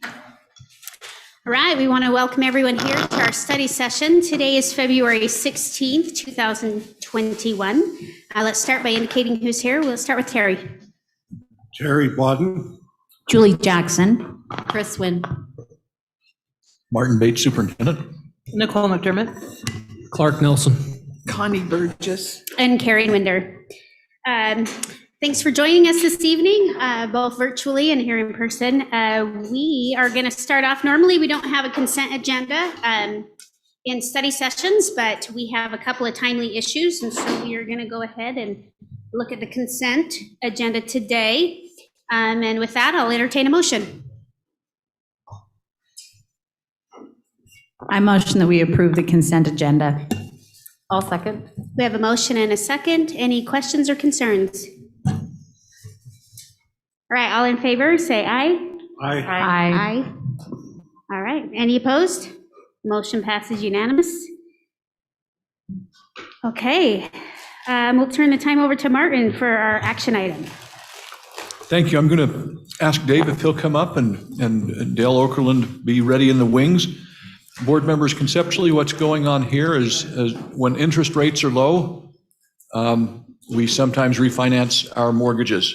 All right, we want to welcome everyone here to our study session. Today is February 16th, 2021. Let's start by indicating who's here. We'll start with Terry. Terry Bodden. Julie Jackson. Chris Wynn. Martin Bates, Superintendent. Nicole McDermott. Clark Nelson. Connie Burgess. And Karen Winder. Thanks for joining us this evening, both virtually and here in person. We are going to start off. Normally, we don't have a consent agenda in study sessions, but we have a couple of timely issues, and so we are going to go ahead and look at the consent agenda today. And with that, I'll entertain a motion. I motion that we approve the consent agenda. I'll second. We have a motion and a second. Any questions or concerns? All right, all in favor, say aye. Aye. Aye. All right, any opposed? Motion passes unanimous. Okay, we'll turn the time over to Martin for our action item. Thank you. I'm going to ask Dave if he'll come up and Dale Okerlund be ready in the wings. Board members, conceptually, what's going on here is when interest rates are low, we sometimes refinance our mortgages.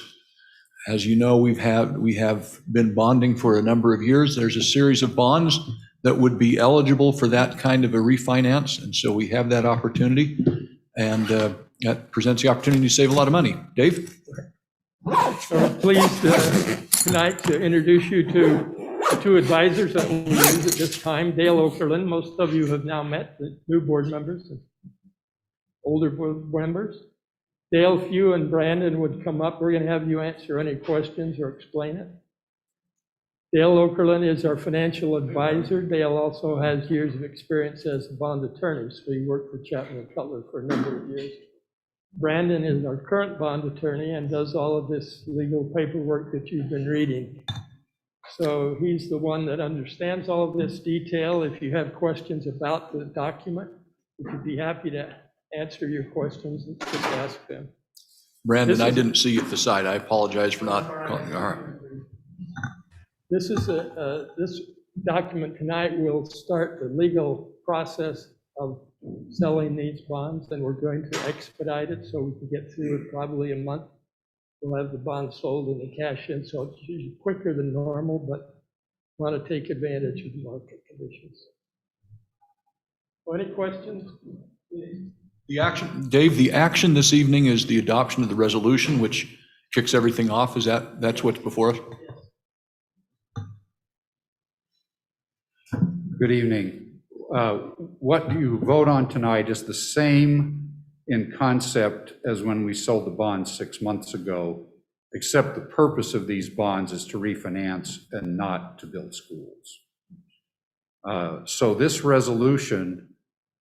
As you know, we have been bonding for a number of years. There's a series of bonds that would be eligible for that kind of a refinance, and so we have that opportunity, and that presents the opportunity to save a lot of money. Dave? So pleased tonight to introduce you to the two advisors that we use at this time. Dale Okerlund, most of you have now met, the new board members, and older board members. Dale, if you and Brandon would come up, we're going to have you answer any questions or explain it. Dale Okerlund is our financial advisor. Dale also has years of experience as a bond attorney, so he worked for Chapman & Cutler for a number of years. Brandon is our current bond attorney and does all of this legal paperwork that you've been reading. So he's the one that understands all of this detail. If you have questions about the document, we'd be happy to answer your questions. Just ask them. Brandon, I didn't see you at the side. I apologize for not calling. All right. This is this document tonight will start the legal process of selling these bonds, and we're going to expedite it so we can get through it probably a month. We'll have the bonds sold and the cash in, so it's usually quicker than normal, but want to take advantage of the market conditions. So any questions? The action, Dave, the action this evening is the adoption of the resolution, which kicks everything off. Is that's what's before us? Good evening. What you vote on tonight is the same in concept as when we sold the bonds 6 months ago, except the purpose of these bonds is to refinance and not to build schools. So this resolution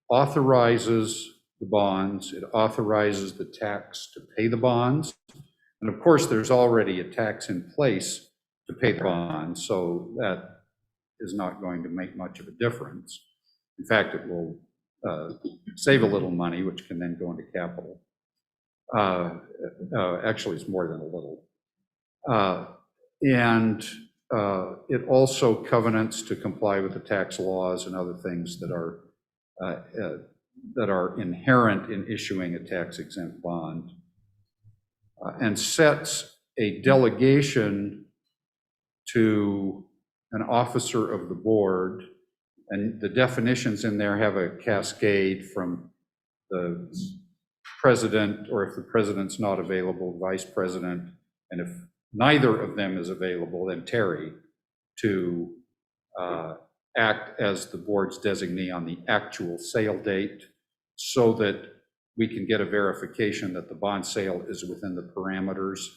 authorizes the bonds, it authorizes the tax to pay the bonds, and of course there's already a tax in place to pay the bonds, so that is not going to make much of a difference. In fact, it will save a little money, which can then go into capital. Actually, it's more than a little. And it also covenants to comply with the tax laws and other things that are inherent in issuing a tax-exempt bond, and sets a delegation to an officer of the board, and the definitions in there have a cascade from the president, or if the president's not available, vice president, and if neither of them is available, then Terry, to act as the board's designee on the actual sale date, so that we can get a verification that the bond sale is within the parameters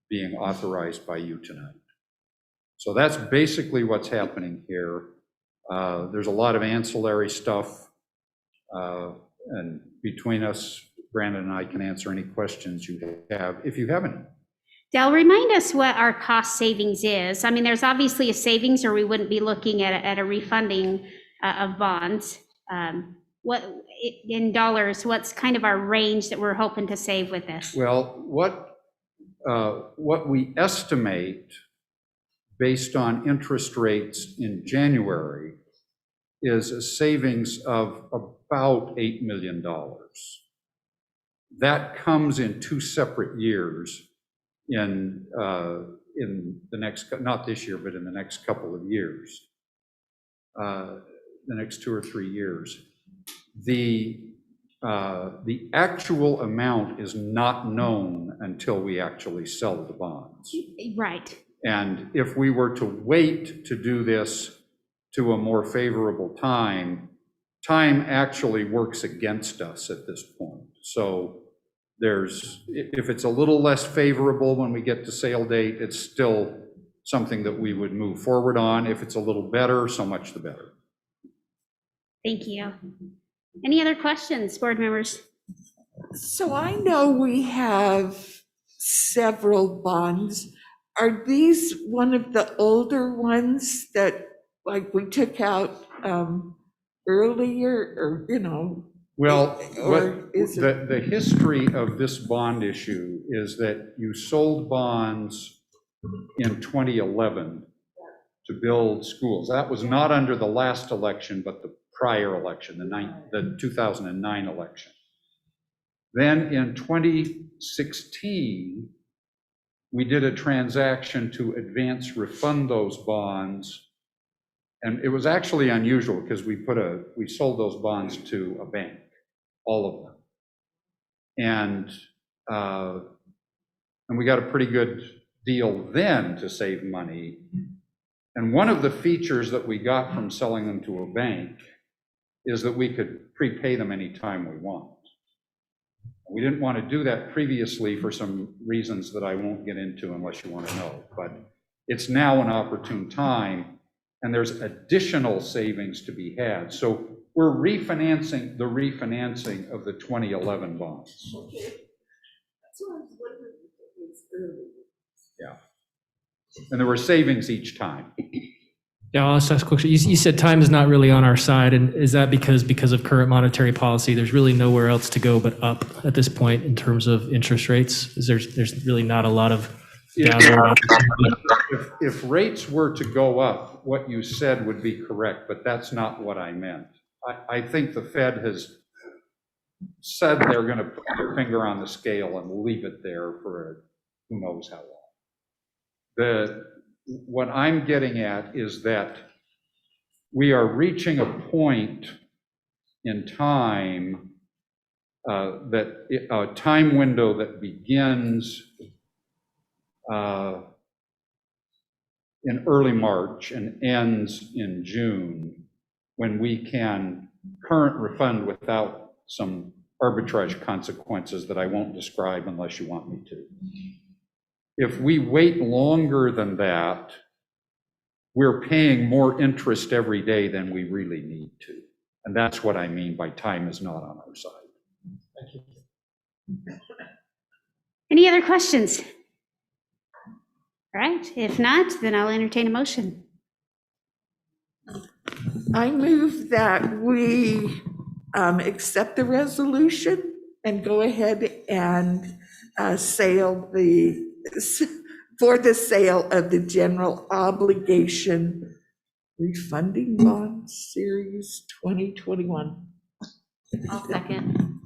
being authorized by you tonight. So that's basically what's happening here. There's a lot of ancillary stuff, and between us, Brandon and I can answer any questions you have, if you have any. Dale, remind us what our cost savings is. I mean, there's obviously a savings, or we wouldn't be looking at a refunding of bonds. What in dollars, what's kind of our range that we're hoping to save with this? Well, what we estimate based on interest rates in January, is a savings of about $8 million. That comes in 2 separate years in the next, not this year, but in the next couple of years, the next 2 or 3 years. The actual amount is not known until we actually sell the bonds. Right. And if we were to wait to do this to a more favorable time, time actually works against us at this point. So if it's a little less favorable when we get to sale date, it's still something that we would move forward on. If it's a little better, so much the better. Thank you. Any other questions, board members? So I know we have several bonds. Are these one of the older ones that, like, we took out earlier, or, you know? Well, Or is it? the history of this bond issue is that you sold bonds in 2011 to build schools. That was not under the last election, but the prior election, the 2009 election. Then in 2016, we did a transaction to advance refund those bonds. And it was actually unusual because we sold those bonds to a bank, all of them. And we got a pretty good deal then to save money. And one of the features that we got from selling them to a bank is that we could prepay them anytime we want. We didn't want to do that previously for some reasons that I won't get into unless you want to know, but it's now an opportune time, and there's additional savings to be had. So we're refinancing the refinancing of the 2011 bonds. Okay. That's what I was wondering if it was early. Yeah. And there were savings each time. Yeah, I'll ask a question. You said time is not really on our side, and is that because of current monetary policy, there's really nowhere else to go but up at this point in terms of interest rates? There's really not a lot of downward opportunity? If rates were to go up, what you said would be correct, but that's not what I meant. I think the Fed has said they're going to put their finger on the scale and leave it there for who knows how long. What I'm getting at is that we are reaching a point in time, a time window that begins in early March and ends in June, when we can current refund without some arbitrage consequences that I won't describe unless you want me to. If we wait longer than that, we're paying more interest every day than we really need to. And that's what I mean by time is not on our side. Thank you. Any other questions? All right, if not, then I'll entertain a motion. I move that we accept the resolution and go ahead and for the sale of the general obligation refunding bond series 2021. I'll second.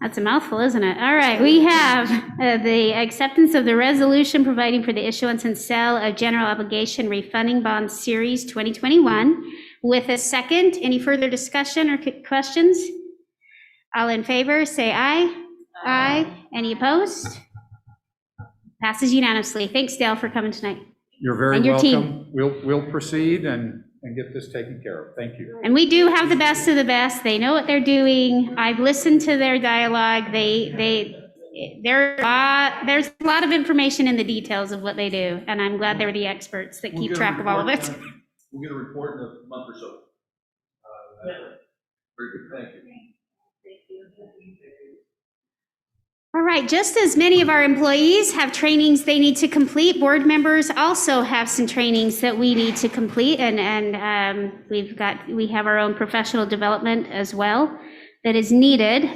That's a mouthful, isn't it? All right, we have the acceptance of the resolution providing for the issuance and sale of general obligation refunding bond series 2021 with a second. Any further discussion or questions? All in favor, say aye. Aye. Any opposed? Passes unanimously. Thanks, Dale, for coming tonight. You're very And your welcome. We'll proceed and get this taken care of. Thank you. And we do have the best of the best. They know what they're doing. I've listened to their dialogue. There's a lot of information in the details of what they do, and I'm glad they're the experts that keep track of all of it. We'll get a report in a month or so. Very good, thank you. All right, just as many of our employees have trainings they need to complete, board members also have some trainings that we need to complete, and we have our own professional development as well that is needed.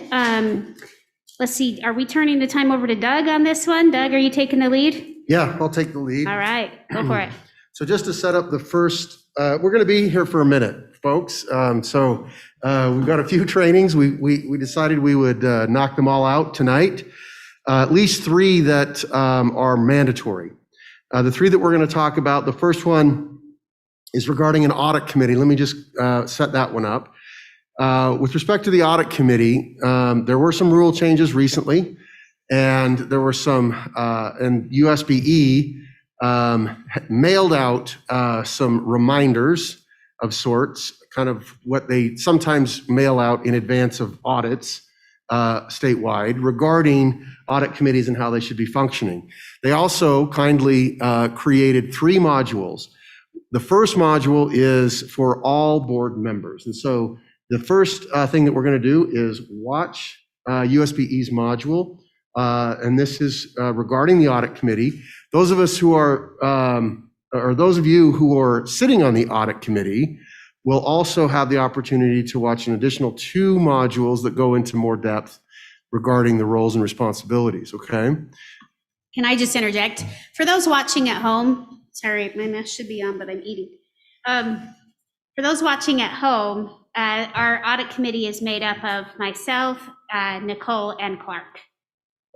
Let's see, are we turning the time over to Doug on this one? Doug, are you taking the lead? Yeah, I'll take the lead. All right, go for it. So just to set up the first, we're going to be here for a minute, folks. So we've got a few trainings. We decided we would knock them all out tonight. At least 3 that are mandatory. The 3 that we're going to talk about, the first one is regarding an audit committee. Let me just set that one up. With respect to the audit committee, there were some rule changes recently, and there were some, and USBE mailed out some reminders of sorts, kind of what they sometimes mail out in advance of audits statewide regarding audit committees and how they should be functioning. They also kindly created 3 modules. The first module is for all board members. And so the first thing that we're going to do is watch USBE's module. And this is regarding the audit committee. Those of us who are, or those of you who are sitting on the audit committee will also have the opportunity to watch an additional 2 modules that go into more depth regarding the roles and responsibilities, okay? Can I just interject? For those watching at home, sorry, my mouth should be on, but I'm eating. For those watching at home, our audit committee is made up of myself, Nicole, and Clark.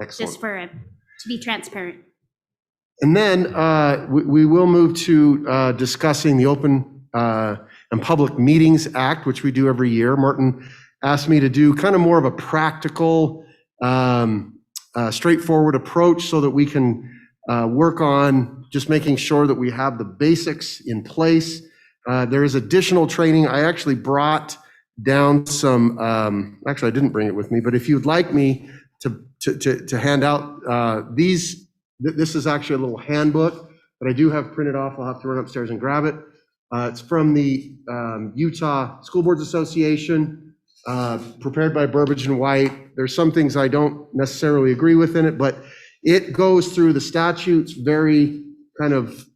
Excellent. Just for to be transparent. And then we will move to discussing the Open and Public Meetings Act, which we do every year. Martin asked me to do kind of more of a practical, straightforward approach so that we can work on just making sure that we have the basics in place. There is additional training. I actually brought down some, actually I didn't bring it with me, but if you'd like me to hand out these, this is actually a little handbook that I do have printed off. I'll have to run upstairs and grab it. It's from the Utah School Boards Association, prepared by Burbidge and White. There's some things I don't necessarily agree with in it, but it goes through the statutes very kind of,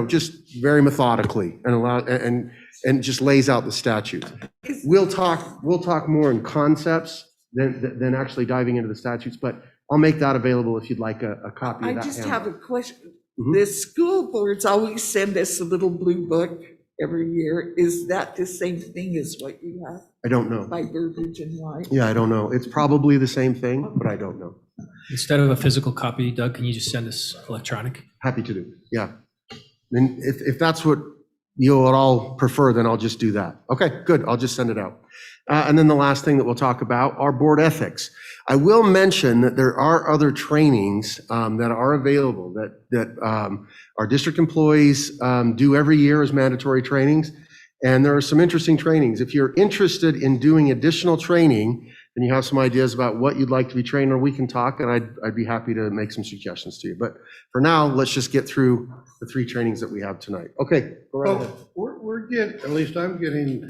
just very methodically and just lays out the statute. We'll talk more in concepts than actually diving into the statutes, but I'll make that available if you'd like a copy of that. I just handbook. have a question. Mhm. The school boards always send us a little blue book every year. Is that the same thing as what you have I don't know. by Burbidge and White? Yeah, I don't know. It's probably the same thing, but I don't know. Instead of a physical copy, Doug, can you just send us electronic? Happy to do, yeah. And if that's what you'll all prefer, then I'll just do that. Okay, good, I'll just send it out. And then the last thing that we'll talk about are board ethics. I will mention that there are other trainings that are available that our district employees do every year as mandatory trainings. And there are some interesting trainings. If you're interested in doing additional training and you have some ideas about what you'd like to be trained on, we can talk, and I'd be happy to make some suggestions to you. But for now, let's just get through the 3 trainings that we have tonight. Okay, go right ahead. Well, we're getting, at least I'm getting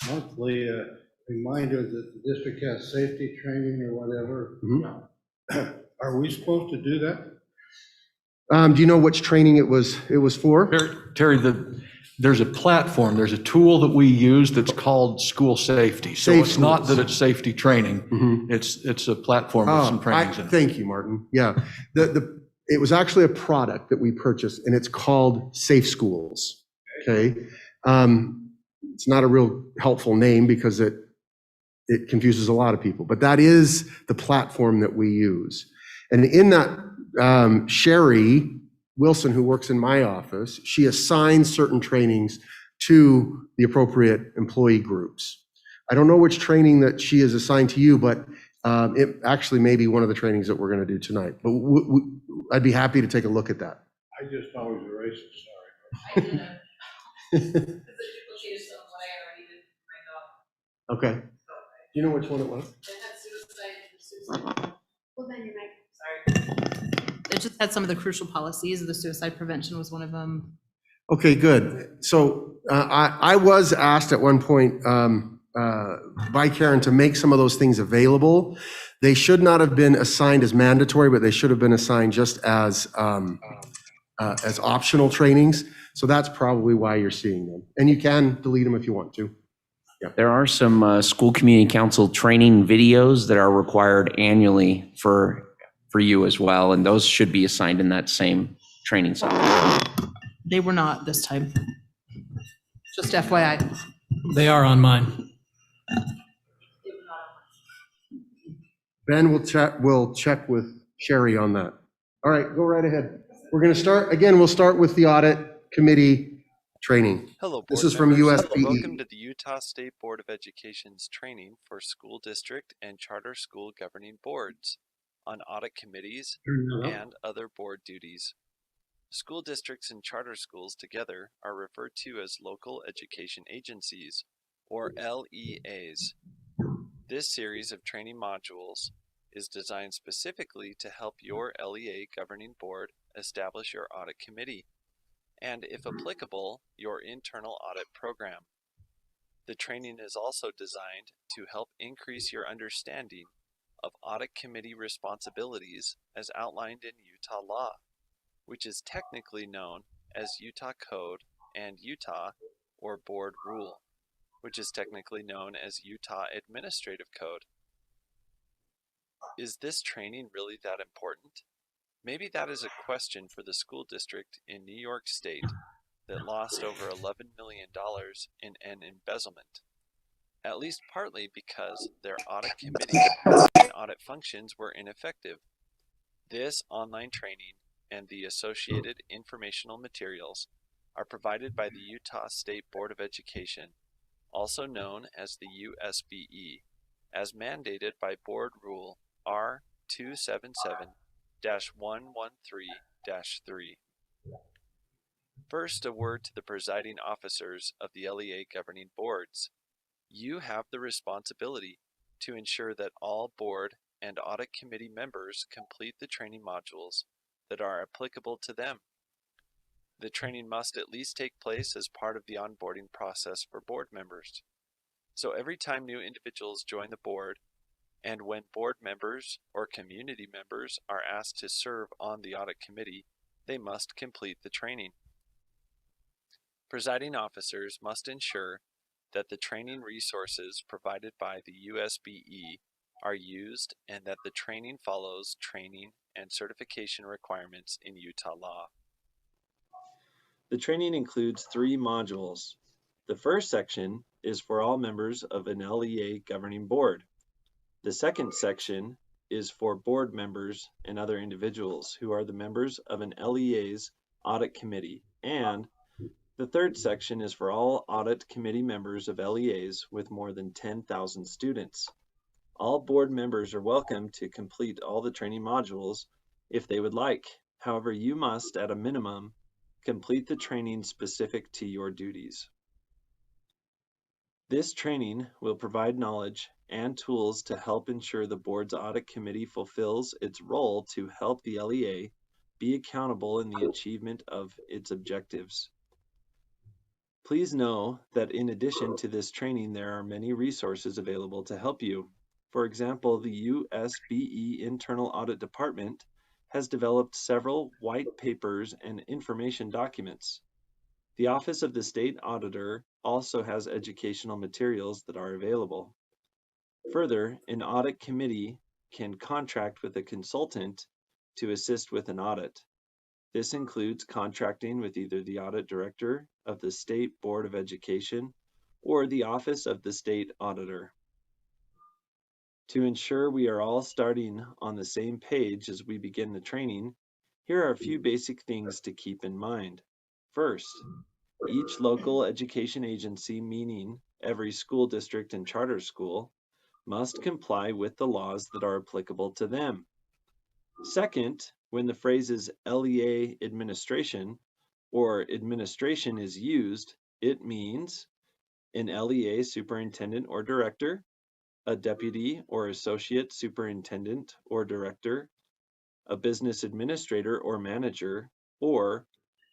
monthly reminders that the district has safety training or whatever. Mhm. Are we supposed to do that? Do you know which training it was for? Terry, there's a platform, there's a tool that we use that's called school safety. So Safe it's not schools. that it's safety training, Mhm. it's a platform with some trainings in it. Thank you, Martin. Yeah, it was actually a product that we purchased, and it's called Safe Schools. Okay, it's not a real helpful name because it confuses a lot of people, but that is the platform that we use. And in that, Sherry Wilson, who works in my office, she assigns certain trainings to the appropriate employee groups. I don't know which training that she is assigned to you, but it actually may be one of the trainings that we're going to do tonight. But I'd be happy to take a look at that. I just always erase it, sorry. Okay. Do you know which one it was? Hold on your mic. It just had some of the crucial policies. The suicide prevention was one of them. Okay, good. So I was asked at one point by Karen to make some of those things available. They should not have been assigned as mandatory, but they should have been assigned just as optional trainings. So that's probably why you're seeing them. And you can delete them if you want to. There are some school community council training videos that are required annually for you as well, and those should be assigned in that same training cycle. They were not this time. Just FYI. They are on mine. Ben will check with Sherry on that. All right, go right ahead. We're going to start, again, we'll start with the Audit Committee training. Hello, This board is from members. USBE. Welcome to the Utah State Board of Education's training for school district and charter school governing boards on audit committees and other board duties. School districts and charter schools together are referred to as local education agencies, or LEAs. This series of training modules is designed specifically to help your LEA governing board establish your audit committee and, if applicable, your internal audit program. The training is also designed to help increase your understanding of audit committee responsibilities as outlined in Utah law, which is technically known as Utah Code, and Utah, or Board Rule, which is technically known as Utah Administrative Code. Is this training really that important? Maybe that is a question for the school district in New York State that lost over $11 million in an embezzlement, at least partly because their audit committee and audit functions were ineffective. This online training and the associated informational materials are provided by the Utah State Board of Education, also known as the USBE, as mandated by Board Rule R277-113-3. First, a word to the presiding officers of the LEA governing boards. You have the responsibility to ensure that all board and audit committee members complete the training modules that are applicable to them. The training must at least take place as part of the onboarding process for board members. So every time new individuals join the board, and when board members or community members are asked to serve on the audit committee, they must complete the training. Presiding officers must ensure that the training resources provided by the USBE are used and that the training follows training and certification requirements in Utah law. The training includes 3 modules. The first section is for all members of an LEA governing board. The second section is for board members and other individuals who are the members of an LEA's audit committee. And the third section is for all audit committee members of LEAs with more than 10,000 students. All board members are welcome to complete all the training modules if they would like. However, you must, at a minimum, complete the training specific to your duties. This training will provide knowledge and tools to help ensure the board's audit committee fulfills its role to help the LEA be accountable in the achievement of its objectives. Please know that in addition to this training, there are many resources available to help you. For example, the USBE Internal Audit Department has developed several white papers and information documents. The Office of the State Auditor also has educational materials that are available. Further, an audit committee can contract with a consultant to assist with an audit. This includes contracting with either the Audit Director of the State Board of Education or the Office of the State Auditor. To ensure we are all starting on the same page as we begin the training, here are a few basic things to keep in mind. First, each local education agency, meaning every school district and charter school, must comply with the laws that are applicable to them. Second, when the phrases LEA administration or administration is used, it means an LEA superintendent or director, a deputy or associate superintendent or director, a business administrator or manager, or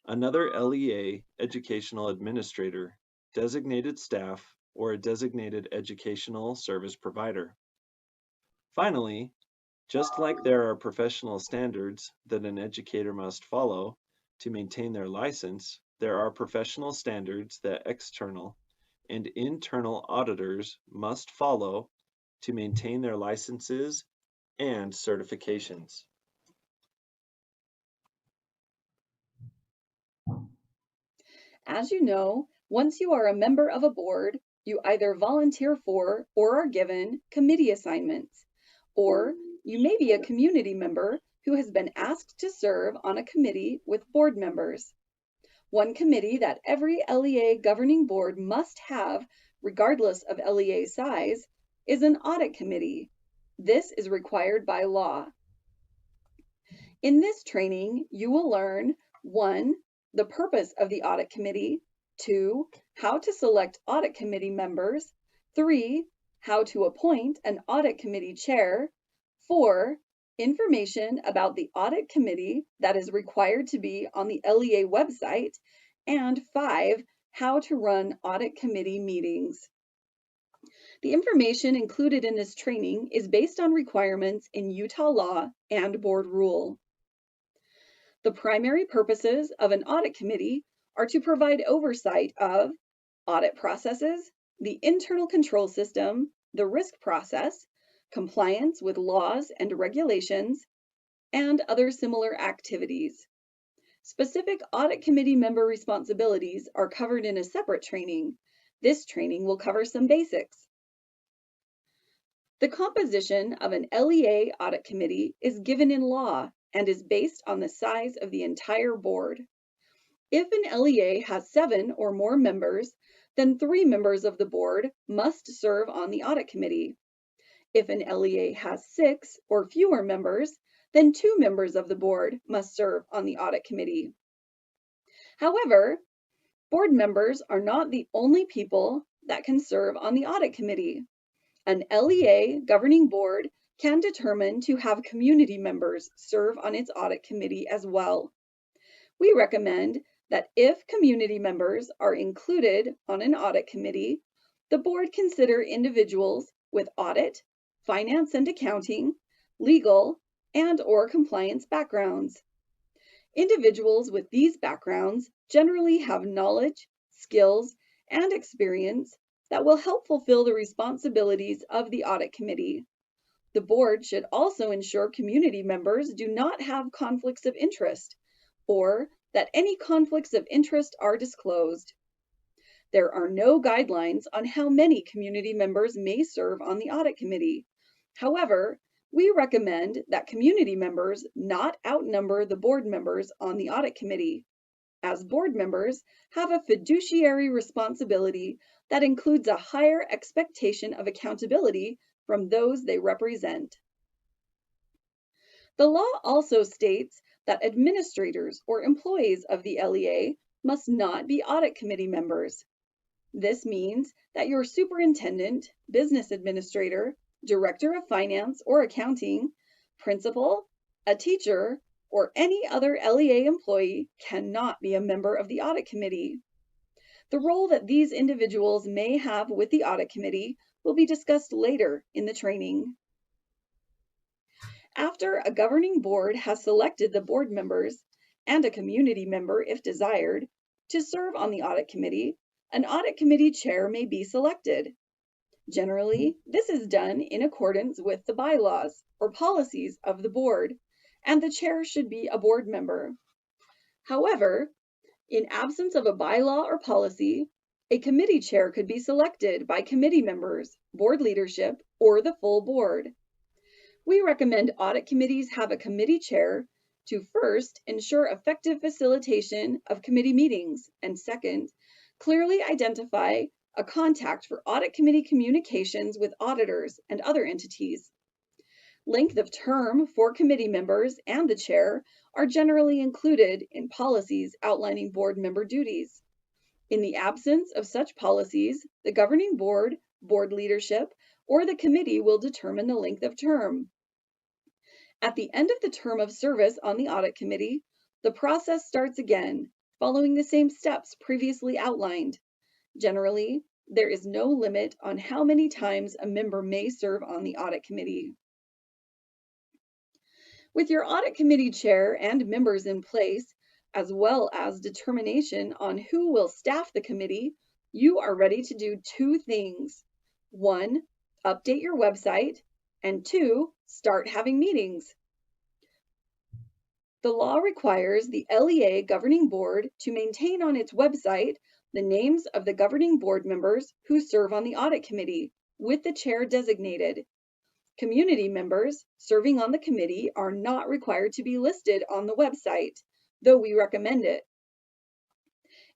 another LEA educational administrator, designated staff, or a designated educational service provider. Finally, just like there are professional standards that an educator must follow to maintain their license, there are professional standards that external and internal auditors must follow to maintain their licenses and certifications. As you know, once you are a member of a board, you either volunteer for or are given committee assignments, or you may be a community member who has been asked to serve on a committee with board members. One committee that every LEA governing board must have, regardless of LEA size, is an audit committee. This is required by law. In this training, you will learn 1, the purpose of the audit committee, 2, how to select audit committee members, 3, how to appoint an audit committee chair, 4, information about the audit committee that is required to be on the LEA website, and 5, how to run audit committee meetings. The information included in this training is based on requirements in Utah law and board rule. The primary purposes of an audit committee are to provide oversight of audit processes, the internal control system, the risk process, compliance with laws and regulations, and other similar activities. Specific audit committee member responsibilities are covered in a separate training. This training will cover some basics. The composition of an LEA audit committee is given in law and is based on the size of the entire board. If an LEA has 7 or more members, then 3 members of the board must serve on the audit committee. If an LEA has 6 or fewer members, then 2 members of the board must serve on the audit committee. However, board members are not the only people that can serve on the audit committee. An LEA governing board can determine to have community members serve on its audit committee as well. We recommend that if community members are included on an audit committee, the board consider individuals with audit, finance and accounting, legal, and/or compliance backgrounds. Individuals with these backgrounds generally have knowledge, skills, and experience that will help fulfill the responsibilities of the audit committee. The board should also ensure community members do not have conflicts of interest, or that any conflicts of interest are disclosed. There are no guidelines on how many community members may serve on the audit committee. However, we recommend that community members not outnumber the board members on the audit committee, as board members have a fiduciary responsibility that includes a higher expectation of accountability from those they represent. The law also states that administrators or employees of the LEA must not be audit committee members. This means that your superintendent, business administrator, director of finance or accounting, principal, a teacher, or any other LEA employee cannot be a member of the audit committee. The role that these individuals may have with the audit committee will be discussed later in the training. After a governing board has selected the board members and a community member, if desired, to serve on the audit committee, an audit committee chair may be selected. Generally, this is done in accordance with the bylaws or policies of the board, and the chair should be a board member. However, in absence of a bylaw or policy, a committee chair could be selected by committee members, board leadership, or the full board. We recommend audit committees have a committee chair to first ensure effective facilitation of committee meetings, and second, clearly identify a contact for audit committee communications with auditors and other entities. Length of term for committee members and the chair are generally included in policies outlining board member duties. In the absence of such policies, the governing board, board leadership, or the committee will determine the length of term. At the end of the term of service on the audit committee, the process starts again, following the same steps previously outlined. Generally, there is no limit on how many times a member may serve on the audit committee. With your audit committee chair and members in place, as well as determination on who will staff the committee, you are ready to do 2 things. 1, update your website, and 2, start having meetings. The law requires the LEA governing board to maintain on its website the names of the governing board members who serve on the audit committee, with the chair designated. Community members serving on the committee are not required to be listed on the website, though we recommend it.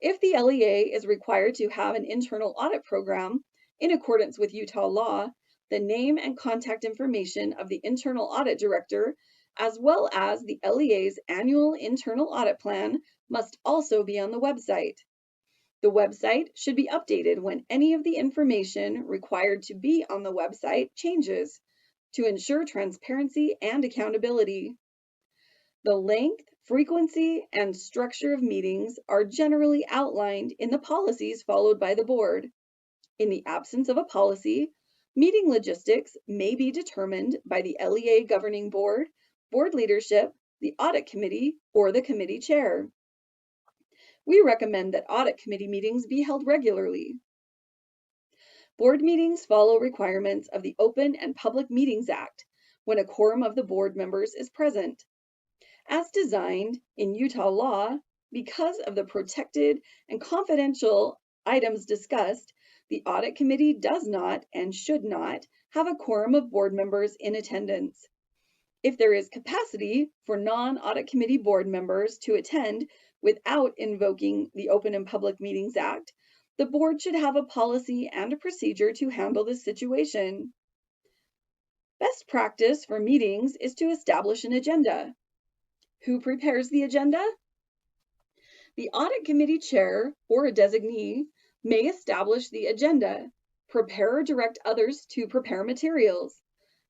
If the LEA is required to have an internal audit program in accordance with Utah law, the name and contact information of the internal audit director, as well as the LEA's annual internal audit plan, must also be on the website. The website should be updated when any of the information required to be on the website changes to ensure transparency and accountability. The length, frequency, and structure of meetings are generally outlined in the policies followed by the board. In the absence of a policy, meeting logistics may be determined by the LEA governing board, board leadership, the audit committee, or the committee chair. We recommend that audit committee meetings be held regularly. Board meetings follow requirements of the Open and Public Meetings Act when a quorum of the board members is present. As designed in Utah law, because of the protected and confidential items discussed, the audit committee does not and should not have a quorum of board members in attendance. If there is capacity for non-audit committee board members to attend without invoking the Open and Public Meetings Act, the board should have a policy and a procedure to handle this situation. Best practice for meetings is to establish an agenda. Who prepares the agenda? The audit committee chair or a designee may establish the agenda, prepare or direct others to prepare materials,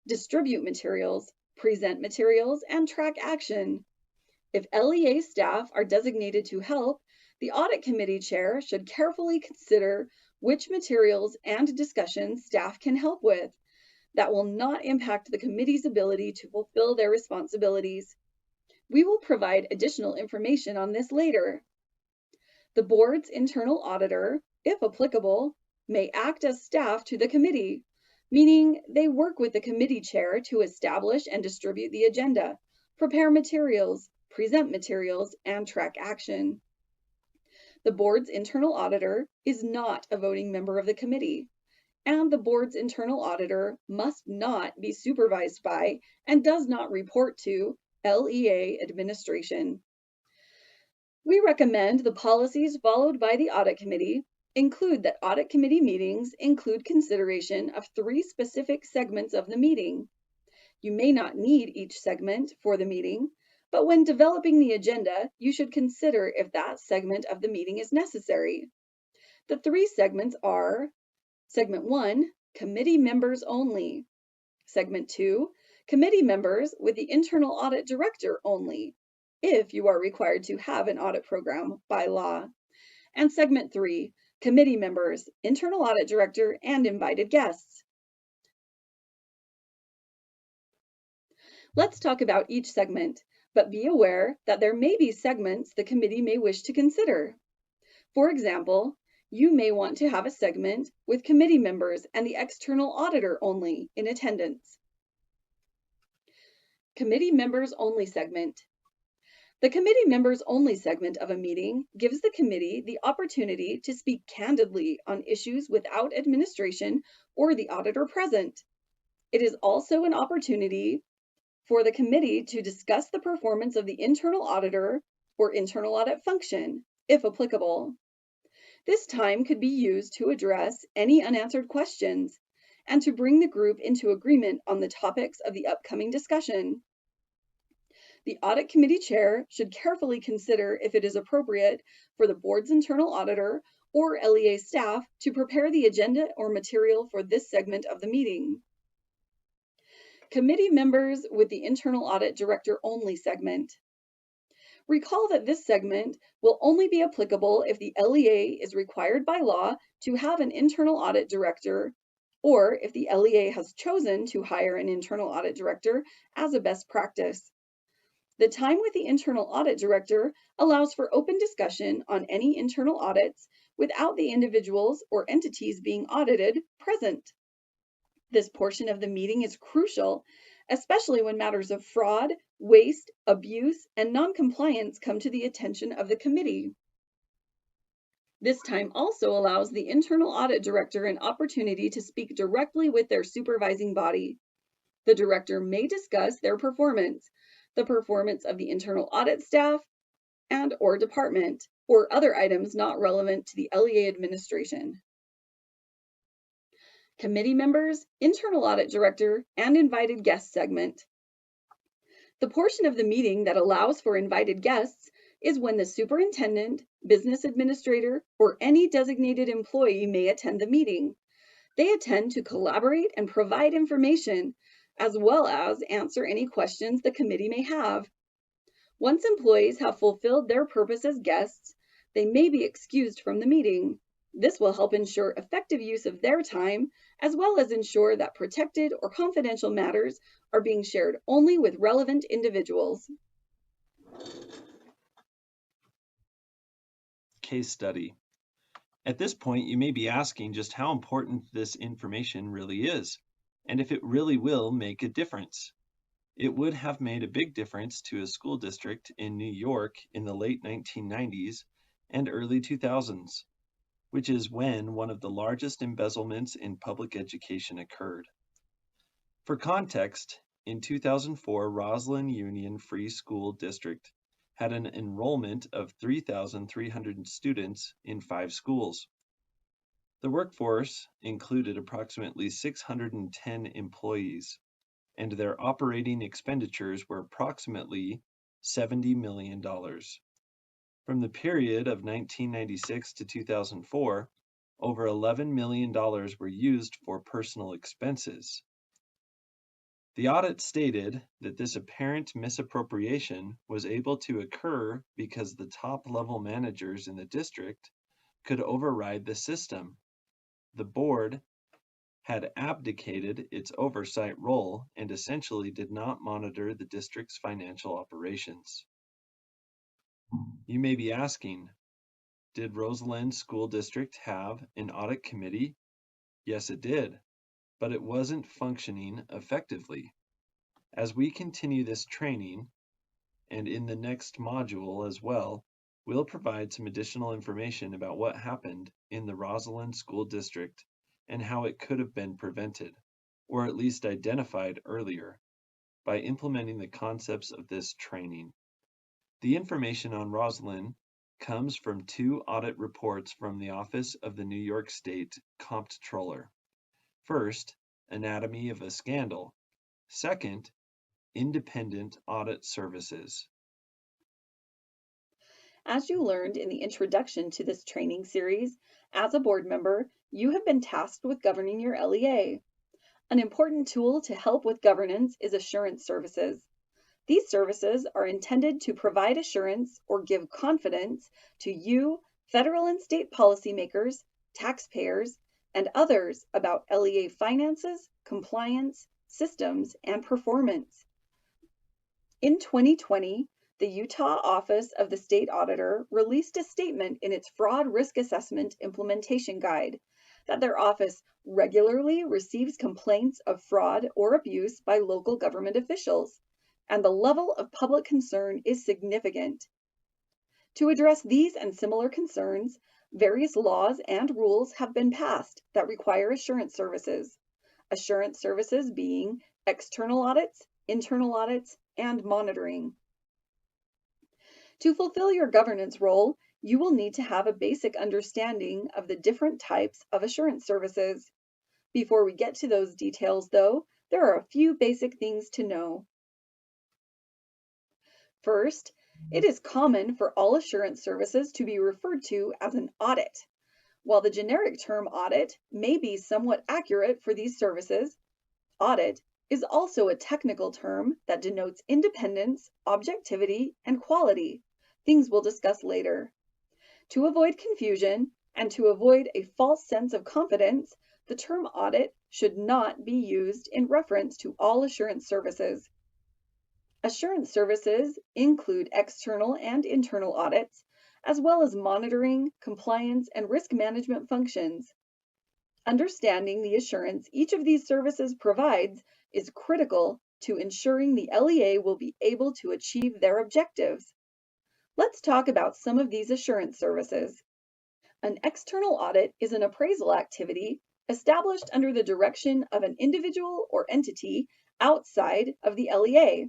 distribute materials, present materials, and track action. If LEA staff are designated to help, the audit committee chair should carefully consider which materials and discussions staff can help with that will not impact the committee's ability to fulfill their responsibilities. We will provide additional information on this later. The board's internal auditor, if applicable, may act as staff to the committee, meaning they work with the committee chair to establish and distribute the agenda, prepare materials, present materials, and track action. The board's internal auditor is not a voting member of the committee, and the board's internal auditor must not be supervised by and does not report to LEA administration. We recommend the policies followed by the audit committee include that audit committee meetings include consideration of 3 specific segments of the meeting. You may not need each segment for the meeting, but when developing the agenda, you should consider if that segment of the meeting is necessary. The 3 segments are: Segment 1, committee members only. Segment 2, committee members with the internal audit director only, if you are required to have an audit program by law. And Segment 3, committee members, internal audit director, and invited guests. Let's talk about each segment, but be aware that there may be segments the committee may wish to consider. For example, you may want to have a segment with committee members and the external auditor only in attendance. Committee members only segment. The committee members only segment of a meeting gives the committee the opportunity to speak candidly on issues without administration or the auditor present. It is also an opportunity for the committee to discuss the performance of the internal auditor or internal audit function, if applicable. This time could be used to address any unanswered questions and to bring the group into agreement on the topics of the upcoming discussion. The audit committee chair should carefully consider if it is appropriate for the board's internal auditor or LEA staff to prepare the agenda or material for this segment of the meeting. Committee members with the internal audit director only segment. Recall that this segment will only be applicable if the LEA is required by law to have an internal audit director, or if the LEA has chosen to hire an internal audit director as a best practice. The time with the internal audit director allows for open discussion on any internal audits without the individuals or entities being audited present. This portion of the meeting is crucial especially when matters of fraud, waste, abuse, and non-compliance come to the attention of the committee. This time also allows the internal audit director an opportunity to speak directly with their supervising body. The director may discuss their performance, the performance of the internal audit staff and/or department, or other items not relevant to the LEA administration. Committee members, internal audit director, and invited guest segment. The portion of the meeting that allows for invited guests is when the superintendent, business administrator, or any designated employee may attend the meeting. They attend to collaborate and provide information, as well as answer any questions the committee may have. Once employees have fulfilled their purpose as guests, they may be excused from the meeting. This will help ensure effective use of their time, as well as ensure that protected or confidential matters are being shared only with relevant individuals. Case study. At this point, you may be asking just how important this information really is, and if it really will make a difference. It would have made a big difference to a school district in New York in the late 1990s and early 2000s, which is when one of the largest embezzlements in public education occurred. For context, in 2004, Rosalind Union Free School District had an enrollment of 3,300 students in 5 schools. The workforce included approximately 610 employees, and their operating expenditures were approximately $70 million. From the period of 1996 to 2004, over $11 million were used for personal expenses. The audit stated that this apparent misappropriation was able to occur because the top-level managers in the district could override the system. The board had abdicated its oversight role and essentially did not monitor the district's financial operations. You may be asking, did Rosalind School District have an audit committee? Yes, it did, but it wasn't functioning effectively. As we continue this training, and in the next module as well, we'll provide some additional information about what happened in the Rosalind School District and how it could have been prevented, or at least identified earlier, by implementing the concepts of this training. The information on Rosalind comes from 2 audit reports from the Office of the New York State Comptroller. First, Anatomy of a Scandal. Second, Independent Audit Services. As you learned in the introduction to this training series, as a board member, you have been tasked with governing your LEA. An important tool to help with governance is assurance services. These services are intended to provide assurance or give confidence to you, federal and state policymakers, taxpayers, and others about LEA finances, compliance, systems, and performance. In 2020, the Utah Office of the State Auditor released a statement in its Fraud Risk Assessment Implementation Guide that their office regularly receives complaints of fraud or abuse by local government officials, and the level of public concern is significant. To address these and similar concerns, various laws and rules have been passed that require assurance services being external audits, internal audits, and monitoring. To fulfill your governance role, you will need to have a basic understanding of the different types of assurance services. Before we get to those details, though, there are a few basic things to know. First, it is common for all assurance services to be referred to as an audit. While the generic term audit may be somewhat accurate for these services, audit is also a technical term that denotes independence, objectivity, and quality, things we'll discuss later. To avoid confusion and to avoid a false sense of confidence, the term audit should not be used in reference to all assurance services. Assurance services include external and internal audits, as well as monitoring, compliance, and risk management functions. Understanding the assurance each of these services provides is critical to ensuring the LEA will be able to achieve their objectives. Let's talk about some of these assurance services. An external audit is an appraisal activity established under the direction of an individual or entity outside of the LEA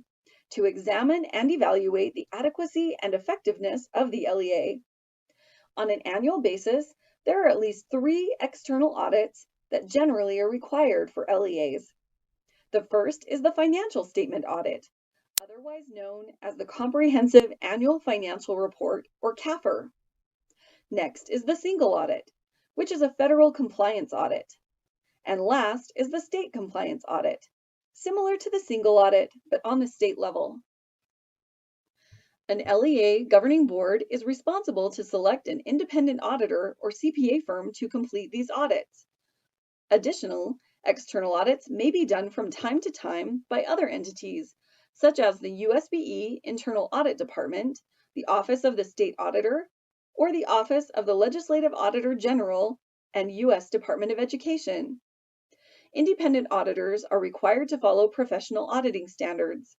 to examine and evaluate the adequacy and effectiveness of the LEA. On an annual basis, there are at least 3 external audits that generally are required for LEAs. The first is the financial statement audit, otherwise known as the Comprehensive Annual Financial Report, or CAFR. Next is the single audit, which is a federal compliance audit. And last is the state compliance audit, similar to the single audit, but on the state level. An LEA governing board is responsible to select an independent auditor or CPA firm to complete these audits. Additional external audits may be done from time to time by other entities, such as the USBE Internal Audit Department, the Office of the State Auditor, or the Office of the Legislative Auditor General and U.S. Department of Education. Independent auditors are required to follow professional auditing standards.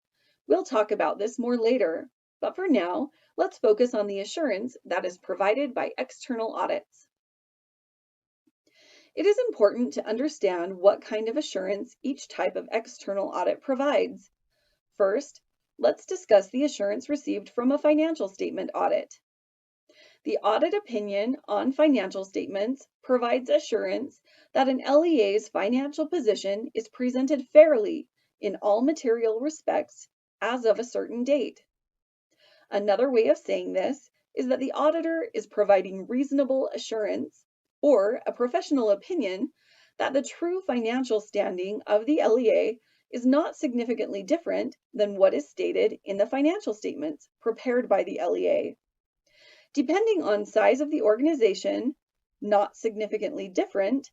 We'll talk about this more later, but for now, let's focus on the assurance that is provided by external audits. It is important to understand what kind of assurance each type of external audit provides. First, let's discuss the assurance received from a financial statement audit. The audit opinion on financial statements provides assurance that an LEA's financial position is presented fairly in all material respects as of a certain date. Another way of saying this is that the auditor is providing reasonable assurance or a professional opinion that the true financial standing of the LEA is not significantly different than what is stated in the financial statements prepared by the LEA. Depending on size of the organization, not significantly different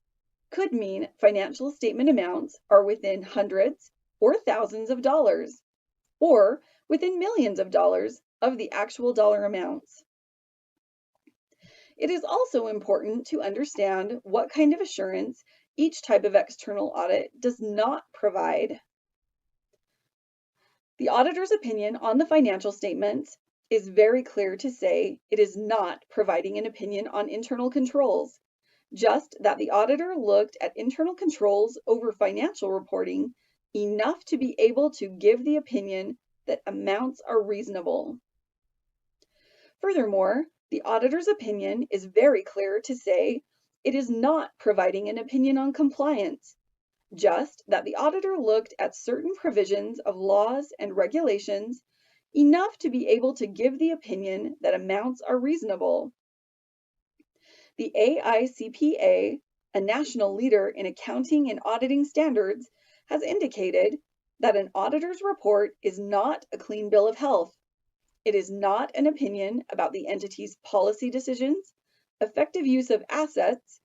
could mean financial statement amounts are within hundreds or thousands of dollars, or within millions of dollars of the actual dollar amounts. It is also important to understand what kind of assurance each type of external audit does not provide. The auditor's opinion on the financial statements is very clear to say it is not providing an opinion on internal controls, just that the auditor looked at internal controls over financial reporting enough to be able to give the opinion that amounts are reasonable. Furthermore, the auditor's opinion is very clear to say it is not providing an opinion on compliance, just that the auditor looked at certain provisions of laws and regulations enough to be able to give the opinion that amounts are reasonable. The AICPA, a national leader in accounting and auditing standards, has indicated that an auditor's report is not a clean bill of health. It is not an opinion about the entity's policy decisions, effective use of assets,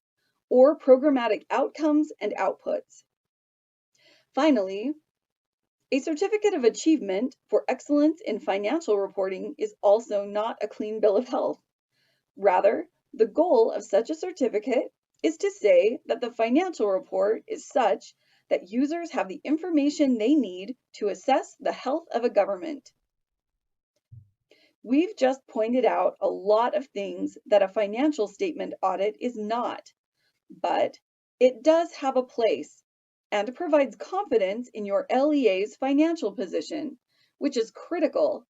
or programmatic outcomes and outputs. Finally, a certificate of achievement for excellence in financial reporting is also not a clean bill of health. Rather, the goal of such a certificate is to say that the financial report is such that users have the information they need to assess the health of a government. We've just pointed out a lot of things that a financial statement audit is not, but it does have a place and provides confidence in your LEA's financial position, which is critical,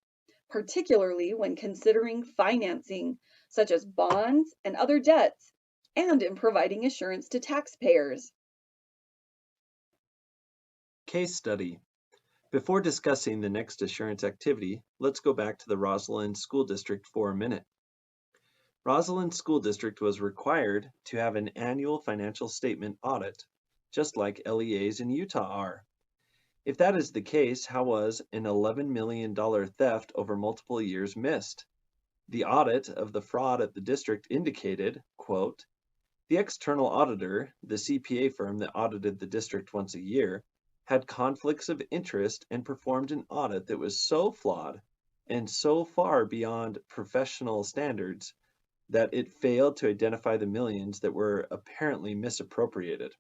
particularly when considering financing, such as bonds and other debts, and in providing assurance to taxpayers. Case study. Before discussing the next assurance activity, let's go back to the Rosalind School District for a minute. Rosalind School District was required to have an annual financial statement audit, just like LEAs in Utah are. If that is the case, how was an $11 million theft over multiple years missed? The audit of the fraud at the district indicated, quote, the external auditor, the CPA firm that audited the district once a year, had conflicts of interest and performed an audit that was so flawed and so far beyond professional standards that it failed to identify the millions that were apparently misappropriated.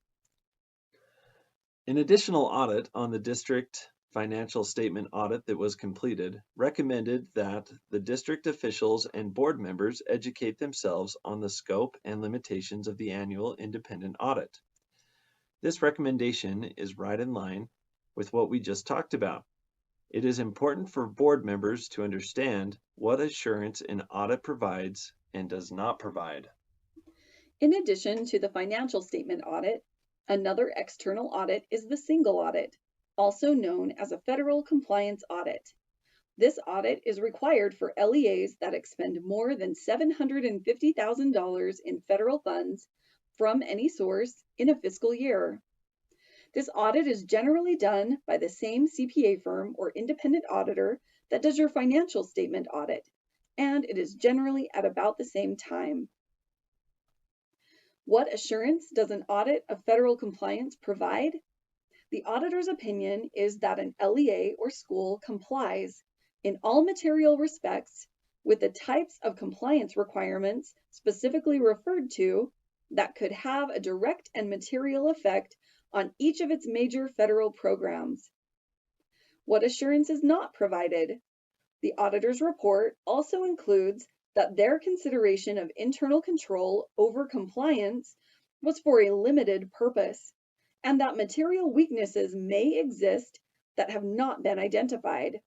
An additional audit on the district financial statement audit that was completed, recommended that the district officials and board members educate themselves on the scope and limitations of the annual independent audit. This recommendation is right in line with what we just talked about. It is important for board members to understand what assurance an audit provides and does not provide. In addition to the financial statement audit, another external audit is the single audit, also known as a federal compliance audit. This audit is required for LEAs that expend more than $750,000 in federal funds from any source in a fiscal year. This audit is generally done by the same CPA firm or independent auditor that does your financial statement audit, and it is generally at about the same time. What assurance does an audit of federal compliance provide? The auditor's opinion is that an LEA or school complies in all material respects with the types of compliance requirements specifically referred to that could have a direct and material effect on each of its major federal programs. What assurance is not provided? The auditor's report also includes that their consideration of internal control over compliance was for a limited purpose, and that material weaknesses may exist that have not been identified.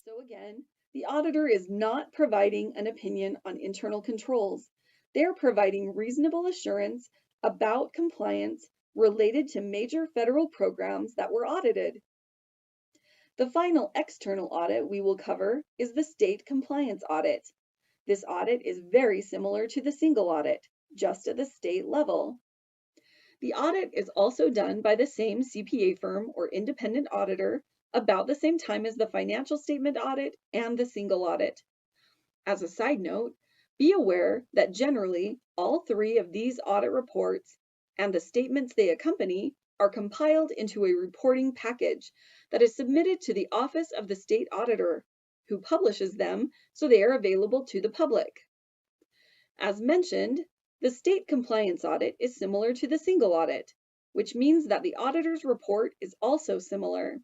So again, the auditor is not providing an opinion on internal controls. They're providing reasonable assurance about compliance related to major federal programs that were audited. The final external audit we will cover is the state compliance audit. This audit is very similar to the single audit, just at the state level. The audit is also done by the same CPA firm or independent auditor about the same time as the financial statement audit and the single audit. As a side note, be aware that generally all three of these audit reports and the statements they accompany are compiled into a reporting package that is submitted to the Office of the State Auditor, who publishes them so they are available to the public. As mentioned, the state compliance audit is similar to the single audit, which means that the auditor's report is also similar.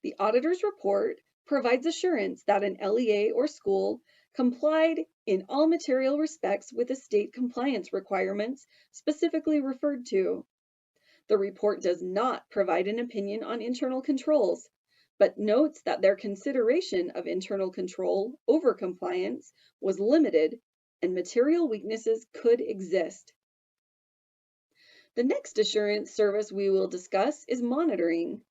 The auditor's report provides assurance that an LEA or school complied in all material respects with the state compliance requirements specifically referred to. The report does not provide an opinion on internal controls, but notes that their consideration of internal control over compliance was limited and material weaknesses could exist. The next assurance service we will discuss is monitoring.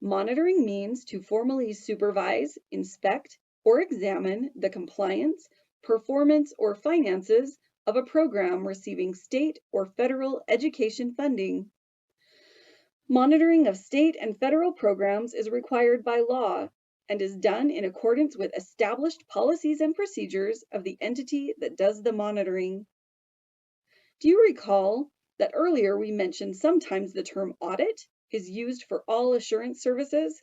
Monitoring means to formally supervise, inspect, or examine the compliance, performance, or finances of a program receiving state or federal education funding. Monitoring of state and federal programs is required by law and is done in accordance with established policies and procedures of the entity that does the monitoring. Do you recall that earlier we mentioned sometimes the term audit is used for all assurance services?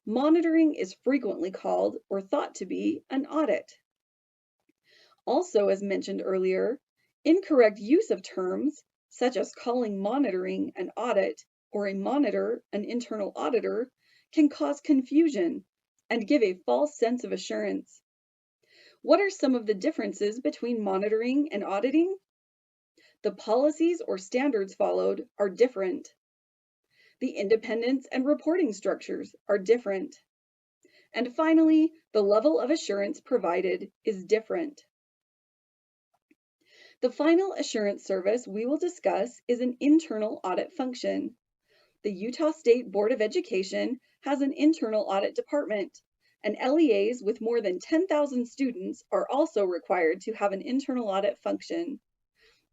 Monitoring is frequently called or thought to be an audit. Also, as mentioned earlier, incorrect use of terms, such as calling monitoring an audit or a monitor an internal auditor, can cause confusion and give a false sense of assurance. What are some of the differences between monitoring and auditing? The policies or standards followed are different. The independence and reporting structures are different. And finally, the level of assurance provided is different. The final assurance service we will discuss is an internal audit function. The Utah State Board of Education has an internal audit department, and LEAs with more than 10,000 students are also required to have an internal audit function.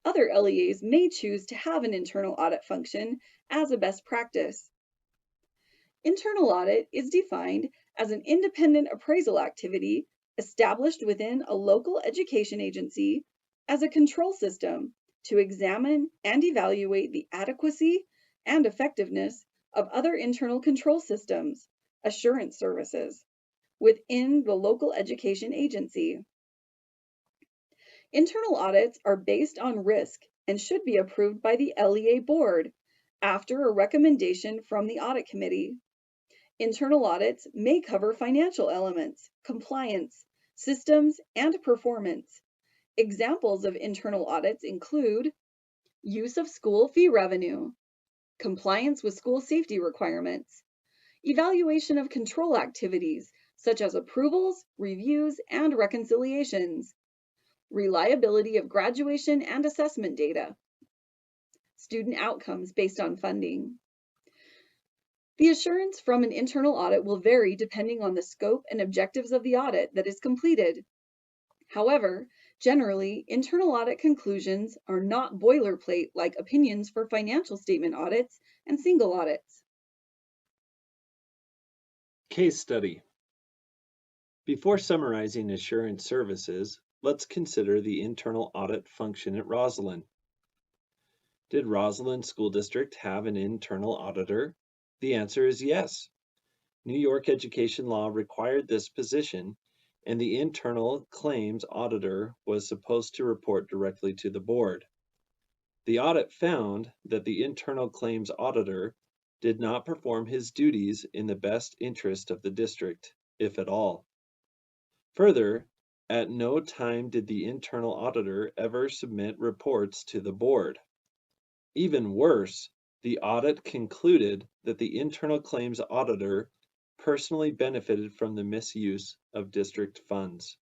Other LEAs may choose to have an internal audit function as a best practice. Internal audit is defined as an independent appraisal activity established within a local education agency as a control system to examine and evaluate the adequacy and effectiveness of other internal control systems, assurance services, within the local education agency. Internal audits are based on risk and should be approved by the LEA board, after a recommendation from the Audit Committee. Internal audits may cover financial elements, compliance, systems, and performance. Examples of internal audits include use of school fee revenue, compliance with school safety requirements, evaluation of control activities such as approvals, reviews, and reconciliations, reliability of graduation and assessment data, student outcomes based on funding. The assurance from an internal audit will vary depending on the scope and objectives of the audit that is completed. However, generally, internal audit conclusions are not boilerplate like opinions for financial statement audits and single audits. Case study. Before summarizing assurance services, let's consider the internal audit function at Rosalind. Did Rosalind School District have an internal auditor? The answer is yes. New York education law required this position, and the internal claims auditor was supposed to report directly to the board. The audit found that the internal claims auditor did not perform his duties in the best interest of the district, if at all. Further, at no time did the internal auditor ever submit reports to the board. Even worse, the audit concluded that the internal claims auditor personally benefited from the misuse of district funds.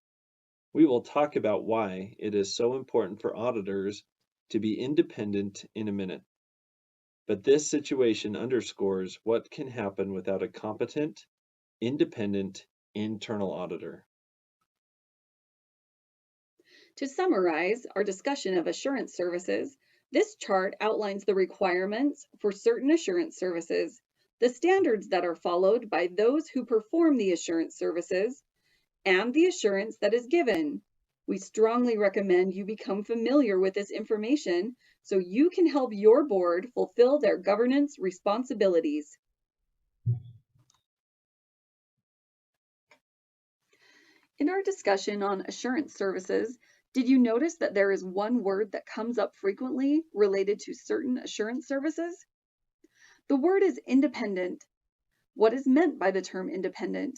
We will talk about why it is so important for auditors to be independent in a minute. But this situation underscores what can happen without a competent, independent internal auditor. To summarize our discussion of assurance services, this chart outlines the requirements for certain assurance services, the standards that are followed by those who perform the assurance services, and the assurance that is given. We strongly recommend you become familiar with this information so you can help your board fulfill their governance responsibilities. In our discussion on assurance services, did you notice that there is one word that comes up frequently related to certain assurance services? The word is independent. What is meant by the term independent?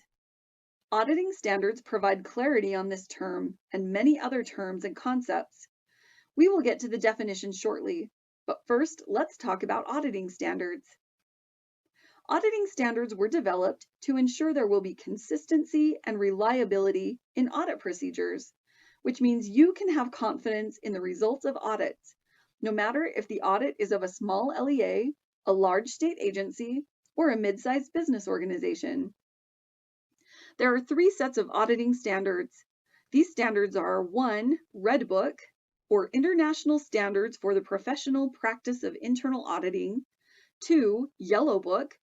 Auditing standards provide clarity on this term and many other terms and concepts. We will get to the definition shortly, but first let's talk about auditing standards. Auditing standards were developed to ensure there will be consistency and reliability in audit procedures, which means you can have confidence in the results of audits, no matter if the audit is of a small LEA, a large state agency, or a mid-sized business organization. There are 3 sets of auditing standards. These standards are 1, Red Book, or International Standards for the Professional Practice of Internal Auditing, 2, Yellow Book,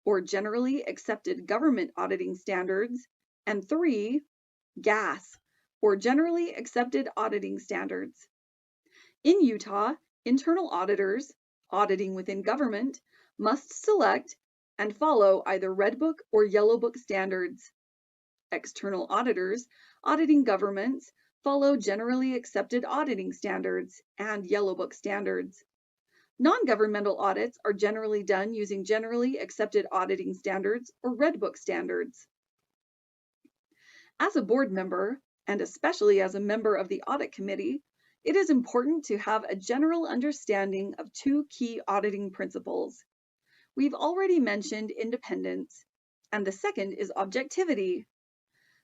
or Generally Accepted Government Auditing Standards, and 3, GAS, or Generally Accepted Auditing Standards. In Utah, internal auditors, auditing within government, must select and follow either Red Book or Yellow Book standards. External auditors, auditing governments, follow Generally Accepted Auditing Standards and Yellow Book standards. Non-governmental audits are generally done using Generally Accepted Auditing Standards or Red Book standards. As a board member, and especially as a member of the Audit Committee, it is important to have a general understanding of 2 key auditing principles. We've already mentioned independence, and the second is objectivity.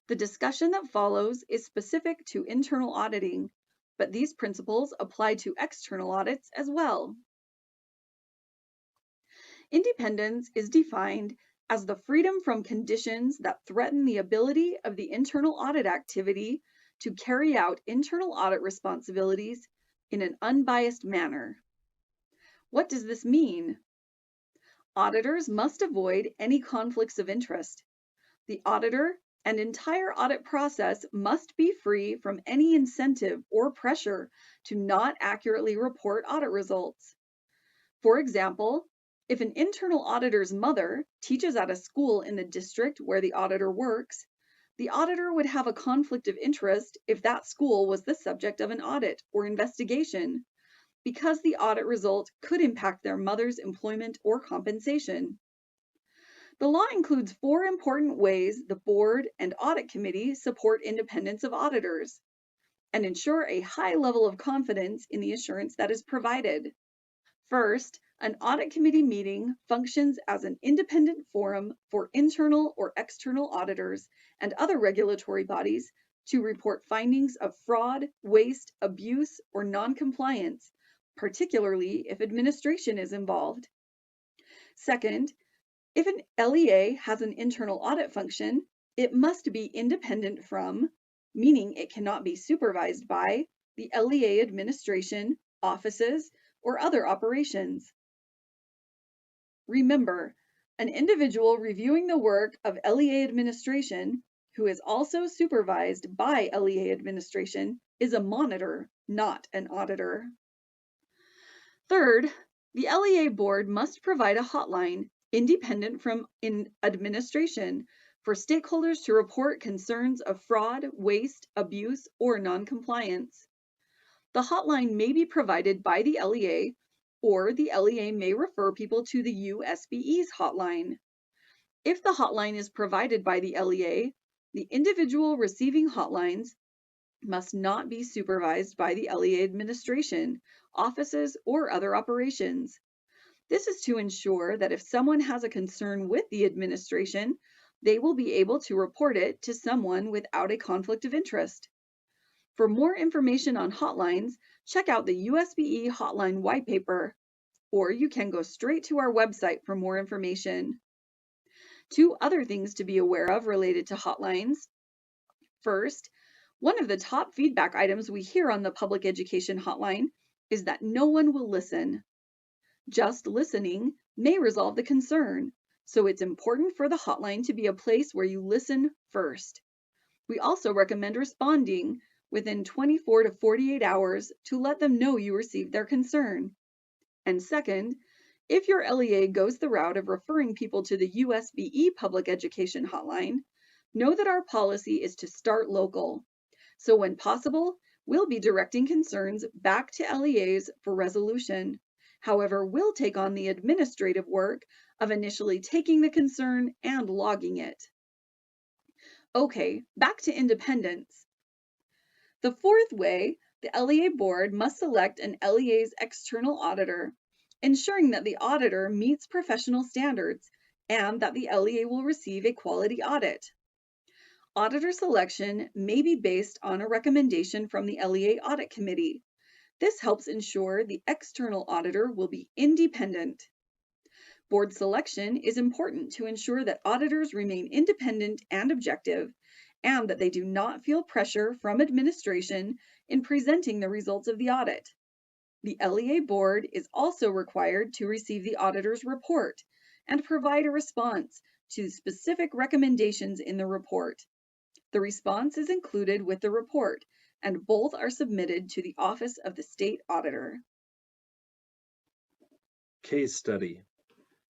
The discussion that follows is specific to internal auditing, but these principles apply to external audits as well. Independence is defined as the freedom from conditions that threaten the ability of the internal audit activity to carry out internal audit responsibilities in an unbiased manner. What does this mean? Auditors must avoid any conflicts of interest. The auditor and entire audit process must be free from any incentive or pressure to not accurately report audit results. For example, if an internal auditor's mother teaches at a school in the district where the auditor works, the auditor would have a conflict of interest if that school was the subject of an audit or investigation, because the audit result could impact their mother's employment or compensation. The law includes 4 important ways the board and audit committee support independence of auditors and ensure a high level of confidence in the assurance that is provided. First, an audit committee meeting functions as an independent forum for internal or external auditors and other regulatory bodies to report findings of fraud, waste, abuse, or non-compliance, particularly if administration is involved. Second, if an LEA has an internal audit function, it must be independent from, meaning it cannot be supervised by, the LEA administration, offices, or other operations. Remember, an individual reviewing the work of LEA administration, who is also supervised by LEA administration, is a monitor, not an auditor. Third, the LEA board must provide a hotline independent from administration for stakeholders to report concerns of fraud, waste, abuse, or noncompliance. The hotline may be provided by the LEA, or the LEA may refer people to the USBE's hotline. If the hotline is provided by the LEA, the individual receiving hotlines must not be supervised by the LEA administration, offices, or other operations. This is to ensure that if someone has a concern with the administration, they will be able to report it to someone without a conflict of interest. For more information on hotlines, check out the USBE hotline white paper, or you can go straight to our website for more information. 2 other things to be aware of related to hotlines. First, one of the top feedback items we hear on the public education hotline is that no one will listen. Just listening may resolve the concern, so it's important for the hotline to be a place where you listen first. We also recommend responding within 24 to 48 hours to let them know you received their concern. And second, if your LEA goes the route of referring people to the USBE public education hotline, know that our policy is to start local. So when possible, we'll be directing concerns back to LEAs for resolution. However, we'll take on the administrative work of initially taking the concern and logging it. Okay, back to independence. The 4th way, the LEA board must select an LEA's external auditor, ensuring that the auditor meets professional standards and that the LEA will receive a quality audit. Auditor selection may be based on a recommendation from the LEA Audit Committee. This helps ensure the external auditor will be independent. Board selection is important to ensure that auditors remain independent and objective, and that they do not feel pressure from administration in presenting the results of the audit. The LEA board is also required to receive the auditor's report and provide a response to specific recommendations in the report. The response is included with the report, and both are submitted to the Office of the State Auditor. Case study.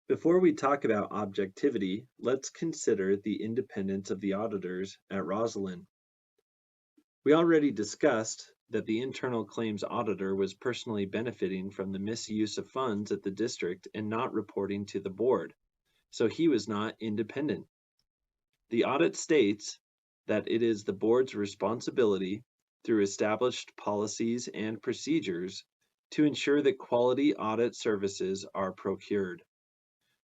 Before we talk about objectivity, let's consider the independence of the auditors at Rosalind. We already discussed that the internal claims auditor was personally benefiting from the misuse of funds at the district and not reporting to the board, so he was not independent. The audit states that it is the board's responsibility, through established policies and procedures, to ensure that quality audit services are procured.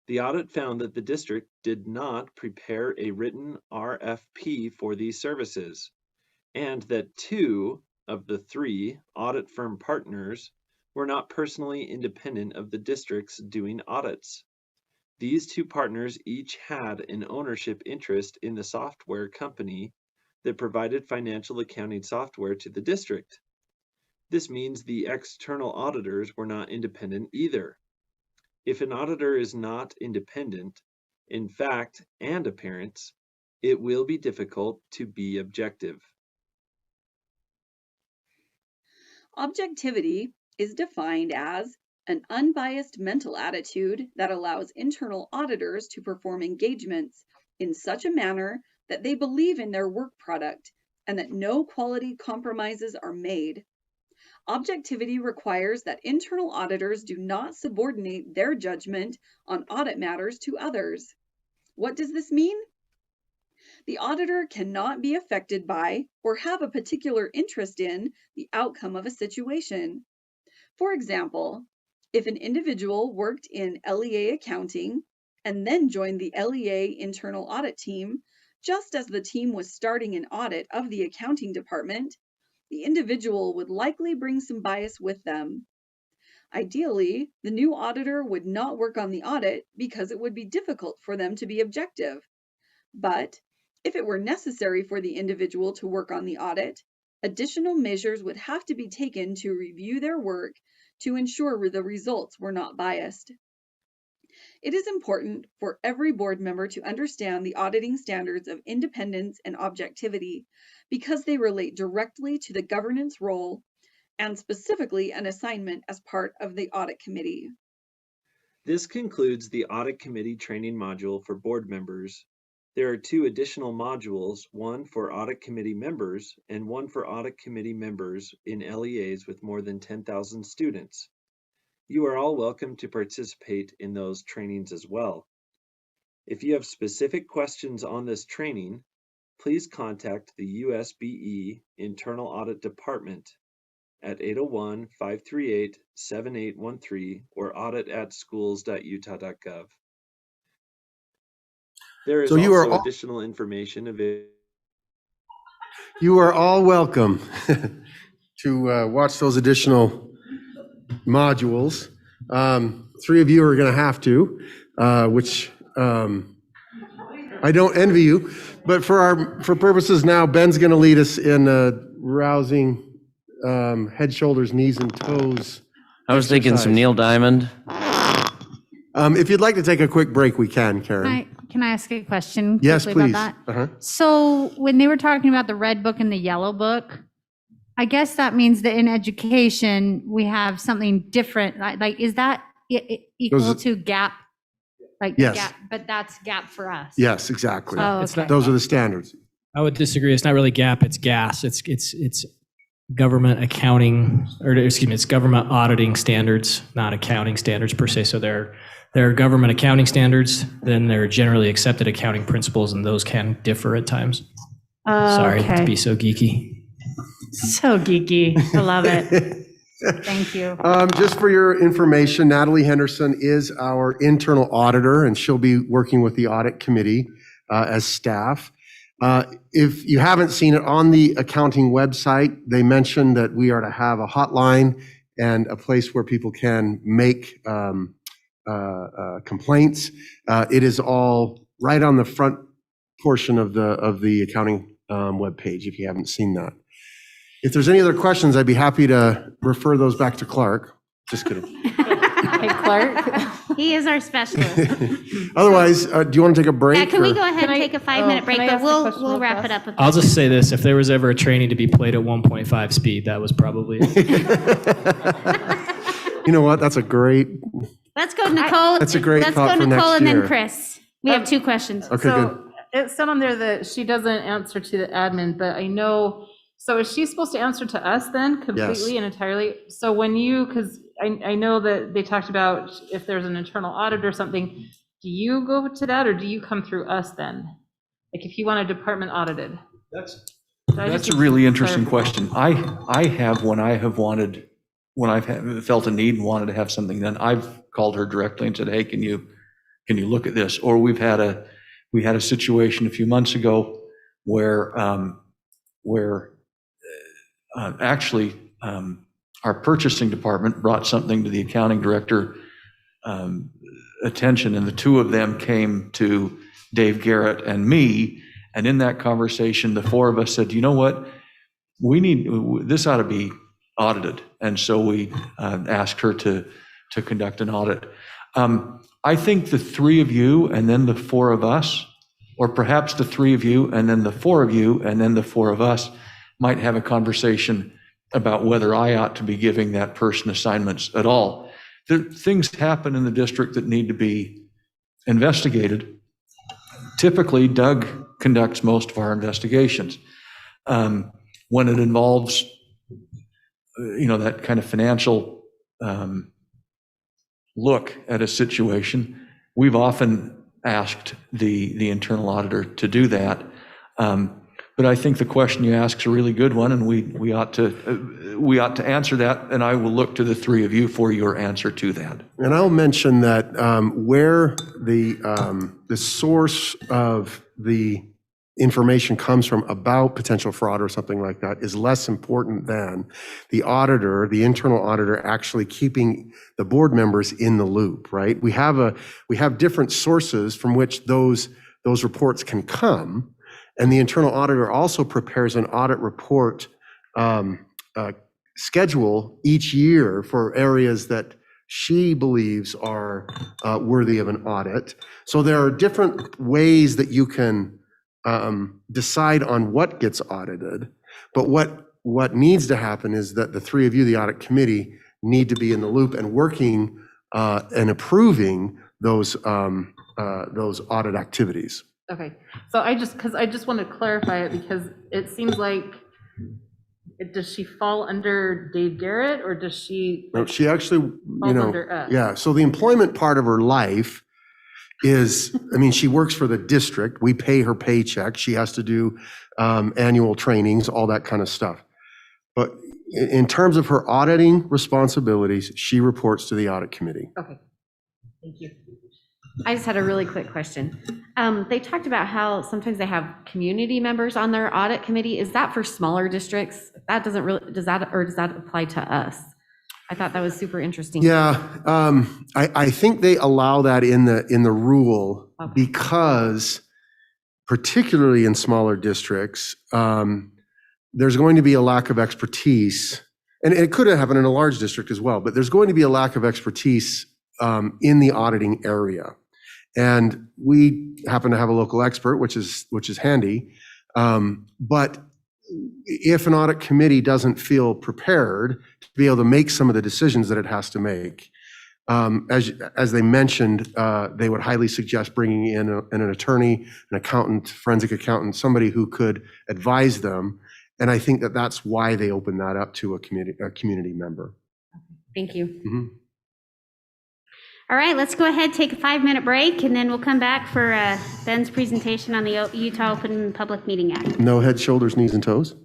The audit found that the district did not prepare a written RFP for these services, and that 2 of the 3 audit firm partners were not personally independent of the district's doing audits. These 2 partners each had an ownership interest in the software company that provided financial accounting software to the district. This means the external auditors were not independent either. If an auditor is not independent, in fact and appearance, it will be difficult to be objective. Objectivity is defined as an unbiased mental attitude that allows internal auditors to perform engagements in such a manner that they believe in their work product and that no quality compromises are made. Objectivity requires that internal auditors do not subordinate their judgment on audit matters to others. What does this mean? The auditor cannot be affected by or have a particular interest in the outcome of a situation. For example, if an individual worked in LEA accounting and then joined the LEA internal audit team, just as the team was starting an audit of the accounting department, the individual would likely bring some bias with them. Ideally, the new auditor would not work on the audit because it would be difficult for them to be objective. But if it were necessary for the individual to work on the audit, additional measures would have to be taken to review their work to ensure the results were not biased. It is important for every board member to understand the auditing standards of independence and objectivity because they relate directly to the governance role and specifically an assignment as part of the Audit Committee. This concludes the Audit Committee training module for board members. There are 2 additional modules, one for Audit Committee members and one for Audit Committee members in LEAs with more than 10,000 students. You are all welcome to participate in those trainings as well. If you have specific questions on this training, please contact the USBE Internal Audit Department at 801-538-7813 or audit@schools.utah.gov. There is So you are also all- additional information available. You are all welcome to watch those additional modules. 3 of you are going to have to, which I don't envy you. But for purposes now, Ben's going to lead us in a rousing head, shoulders, knees, and toes. I was thinking some Neil Diamond. If you'd like to take a quick break, we can, Karen. Can I ask a question Yes, quickly please. about that? So when they were talking about the red book and the yellow book, I guess that means that in education, we have something different. Like, is that equal to GAP? Like, Yes. GAP, but that's GAP for us. Yes, exactly. Oh, It's okay. not- Those are the standards. I would disagree. It's not really GAP, it's GAS. It's government accounting, or excuse me, it's government auditing standards, not accounting standards per se. So there are government accounting standards, then there are generally accepted accounting principles, and those can differ at times. Sorry to be so geeky. So geeky. I love it. Thank you. Just for your information, Natalie Henderson is our internal auditor, and she'll be working with the Audit Committee as staff. If you haven't seen it on the accounting website, they mentioned that we are to have a hotline and a place where people can make complaints. It is all right on the front portion of the accounting webpage, if you haven't seen that. If there's any other questions, I'd be happy to refer those back to Clark. Just kidding. Hey, Clark. He is our specialist. Otherwise, do you want to take a break? Yeah, can we or- go ahead and take a 5-minute break, can I but ask a we'll question real wrap fast? it up. with I'll this. just say this, if there was ever a training to be played at 1.5 speed, that was probably it. You know what? That's a great, Let's go, Nicole. That's a great Let's thought go, for Nicole, next and then year. Chris. We have 2 questions. okay, good. It said on there that she doesn't answer to the admin, but I know, so is she supposed to answer to us then completely and entirely? So when you, because I know that they talked about if there's an internal audit or something, do you go to that or do you come through us then? Like if you want a department audited? That's So I just a need really to interesting clarify. question. I have, when I've felt a need and wanted to have something done, I've called her directly and said, hey, can you look at this? Or we had a situation a few months ago where actually our purchasing department brought something to the accounting director attention, and the 2 of them came to Dave Garrett and me, and in that conversation, the 4 of us said, you know what, this ought to be audited, and so we asked her to conduct an audit. I think the 3 of you and then the 4 of us, or perhaps the 3 of you and then the 4 of you and then the 4 of us might have a conversation about whether I ought to be giving that person assignments at all. Things happen in the district that need to be investigated. Typically, Doug conducts most of our investigations. When it involves that kind of financial look at a situation. We've often asked the internal auditor to do that. But I think the question you ask is a really good one, and we ought to answer that, and I will look to the three of you for your answer to that. And I'll mention that where the source of the information comes from about potential fraud or something like that is less important than the auditor, the internal auditor, actually keeping the board members in the loop, right? We have different sources from which those reports can come. And the internal auditor also prepares an audit report schedule each year for areas that she believes are worthy of an audit. So there are different ways that you can decide on what gets audited. But what needs to happen is that the three of you, the audit committee, need to be in the loop and working and approving those audit activities. Okay, so I just want to clarify it because it seems like, does she fall under Dave Garrett or does she? No, she actually, falls under us? yeah, so the employment part of her life is, she works for the district. We pay her paycheck. She has to do annual trainings, all that kind of stuff. But in terms of her auditing responsibilities, she reports to the audit committee. Okay, thank you. I just had a really quick question. They talked about how sometimes they have community members on their audit committee. Is that for smaller districts? That doesn't really, does that apply to us? I thought that was super interesting. Yeah, I think they allow that in the rule because particularly in smaller districts, there's going to be a lack of expertise, and it could happen in a large district as well, but there's going to be a lack of expertise in the auditing area. And we happen to have a local expert, which is handy. But if an audit committee doesn't feel prepared to be able to make some of the decisions that it has to make, as they mentioned, they would highly suggest bringing in an attorney, an accountant, forensic accountant, somebody who could advise them. And I think that that's why they open that up to a community member. Thank you. Mm-hmm. All right, let's go ahead, take a 5-minute break, and then we'll come back for Ben's presentation on the Utah Open Public Meeting Act. No head, shoulders, knees, and toes?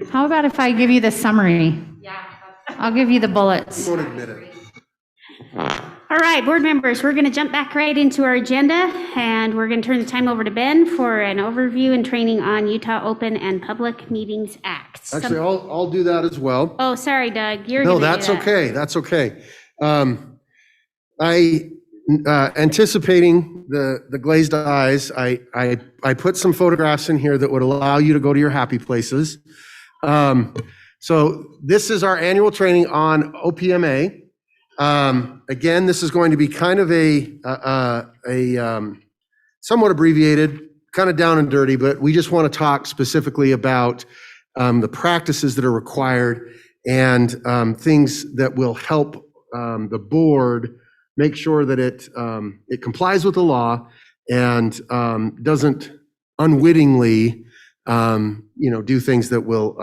How about if I give you the summary? I'll give you the bullets. Won't admit it. All right, board members, we're going to jump back right into our agenda, and we're going to turn the time over to Ben for an overview and training on Utah Open and Public Meetings Act. Actually, I'll do that as well. Oh, sorry, Doug, you're No, going to do that's that. okay, that's okay. Anticipating the glazed eyes, I put some photographs in here that would allow you to go to your happy places. So this is our annual training on OPMA. Again, this is going to be kind of a somewhat abbreviated, kind of down and dirty, but we just want to talk specifically about the practices that are required and things that will help the board make sure that it complies with the law and doesn't unwittingly, do things that will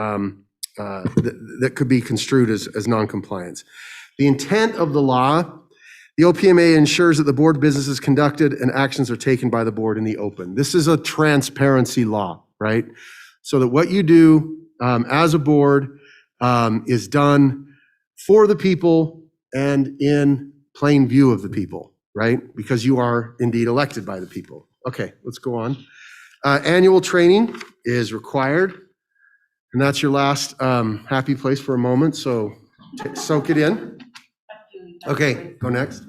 that could be construed as noncompliance. The intent of the law, the OPMA ensures that the board business is conducted and actions are taken by the board in the open. This is a transparency law, right? So that what you do as a board is done for the people and in plain view of the people, right? Because you are indeed elected by the people. Okay, let's go on. Annual training is required, and that's your last happy place for a moment, so soak it in. Okay, go next.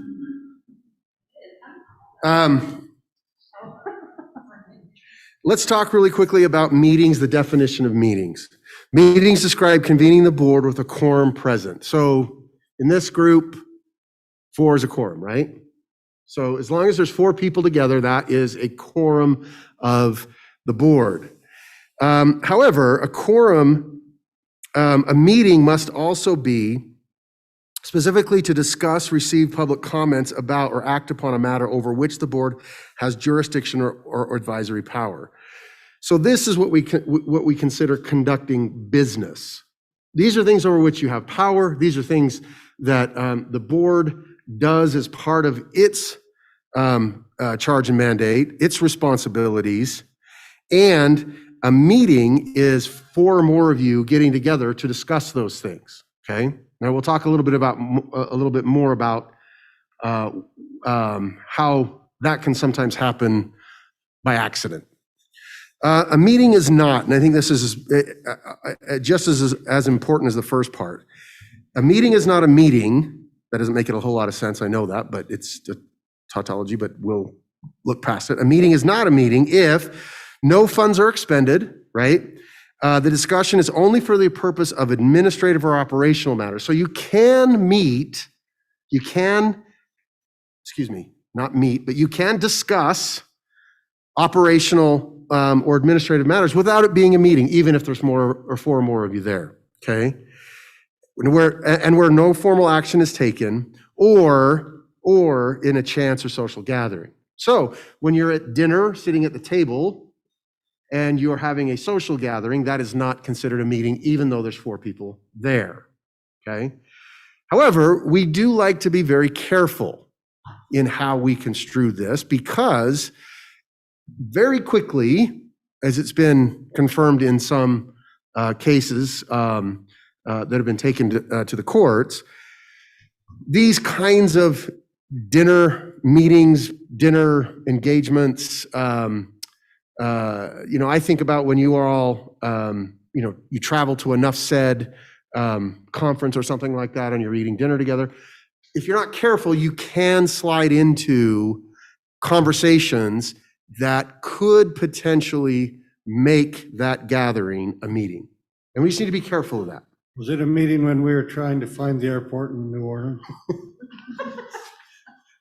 Let's talk really quickly about meetings, the definition of meetings. Meetings describe convening the board with a quorum present. So in this group, 4 is a quorum, right? So as long as there's 4 people together, that is a quorum of the board. However, a quorum, a meeting must also be specifically to discuss, receive public comments about, or act upon a matter over which the board has jurisdiction or advisory power. So this is what we consider conducting business. These are things over which you have power. These are things that the board does as part of its charge and mandate, its responsibilities, and a meeting is 4 or more of you getting together to discuss those things. Okay. Now we'll talk a little bit more about how that can sometimes happen by accident. A meeting is not, and I think this is just as important as the first part. A meeting is not a meeting. That doesn't make it a whole lot of sense. I know that, but it's a tautology, but we'll look past it. A meeting is not a meeting if no funds are expended, right? The discussion is only for the purpose of administrative or operational matters. So you can meet, not meet, but you can discuss operational or administrative matters without it being a meeting, even if there's more or 4 or more of you there, okay? Where no formal action is taken or in a chance or social gathering. So when you're at dinner, sitting at the table, and you're having a social gathering, that is not considered a meeting, even though there's 4 people there, okay? However, we do like to be very careful in how we construe this because very quickly, as it's been confirmed in some cases that have been taken to the courts, these kinds of dinner meetings, dinner engagements, I think about when you are all, you travel to enough said conference or something like that and you're eating dinner together. If you're not careful, you can slide into conversations that could potentially make that gathering a meeting. And we just need to be careful of that. Was it a meeting when we were trying to find the airport in New Orleans?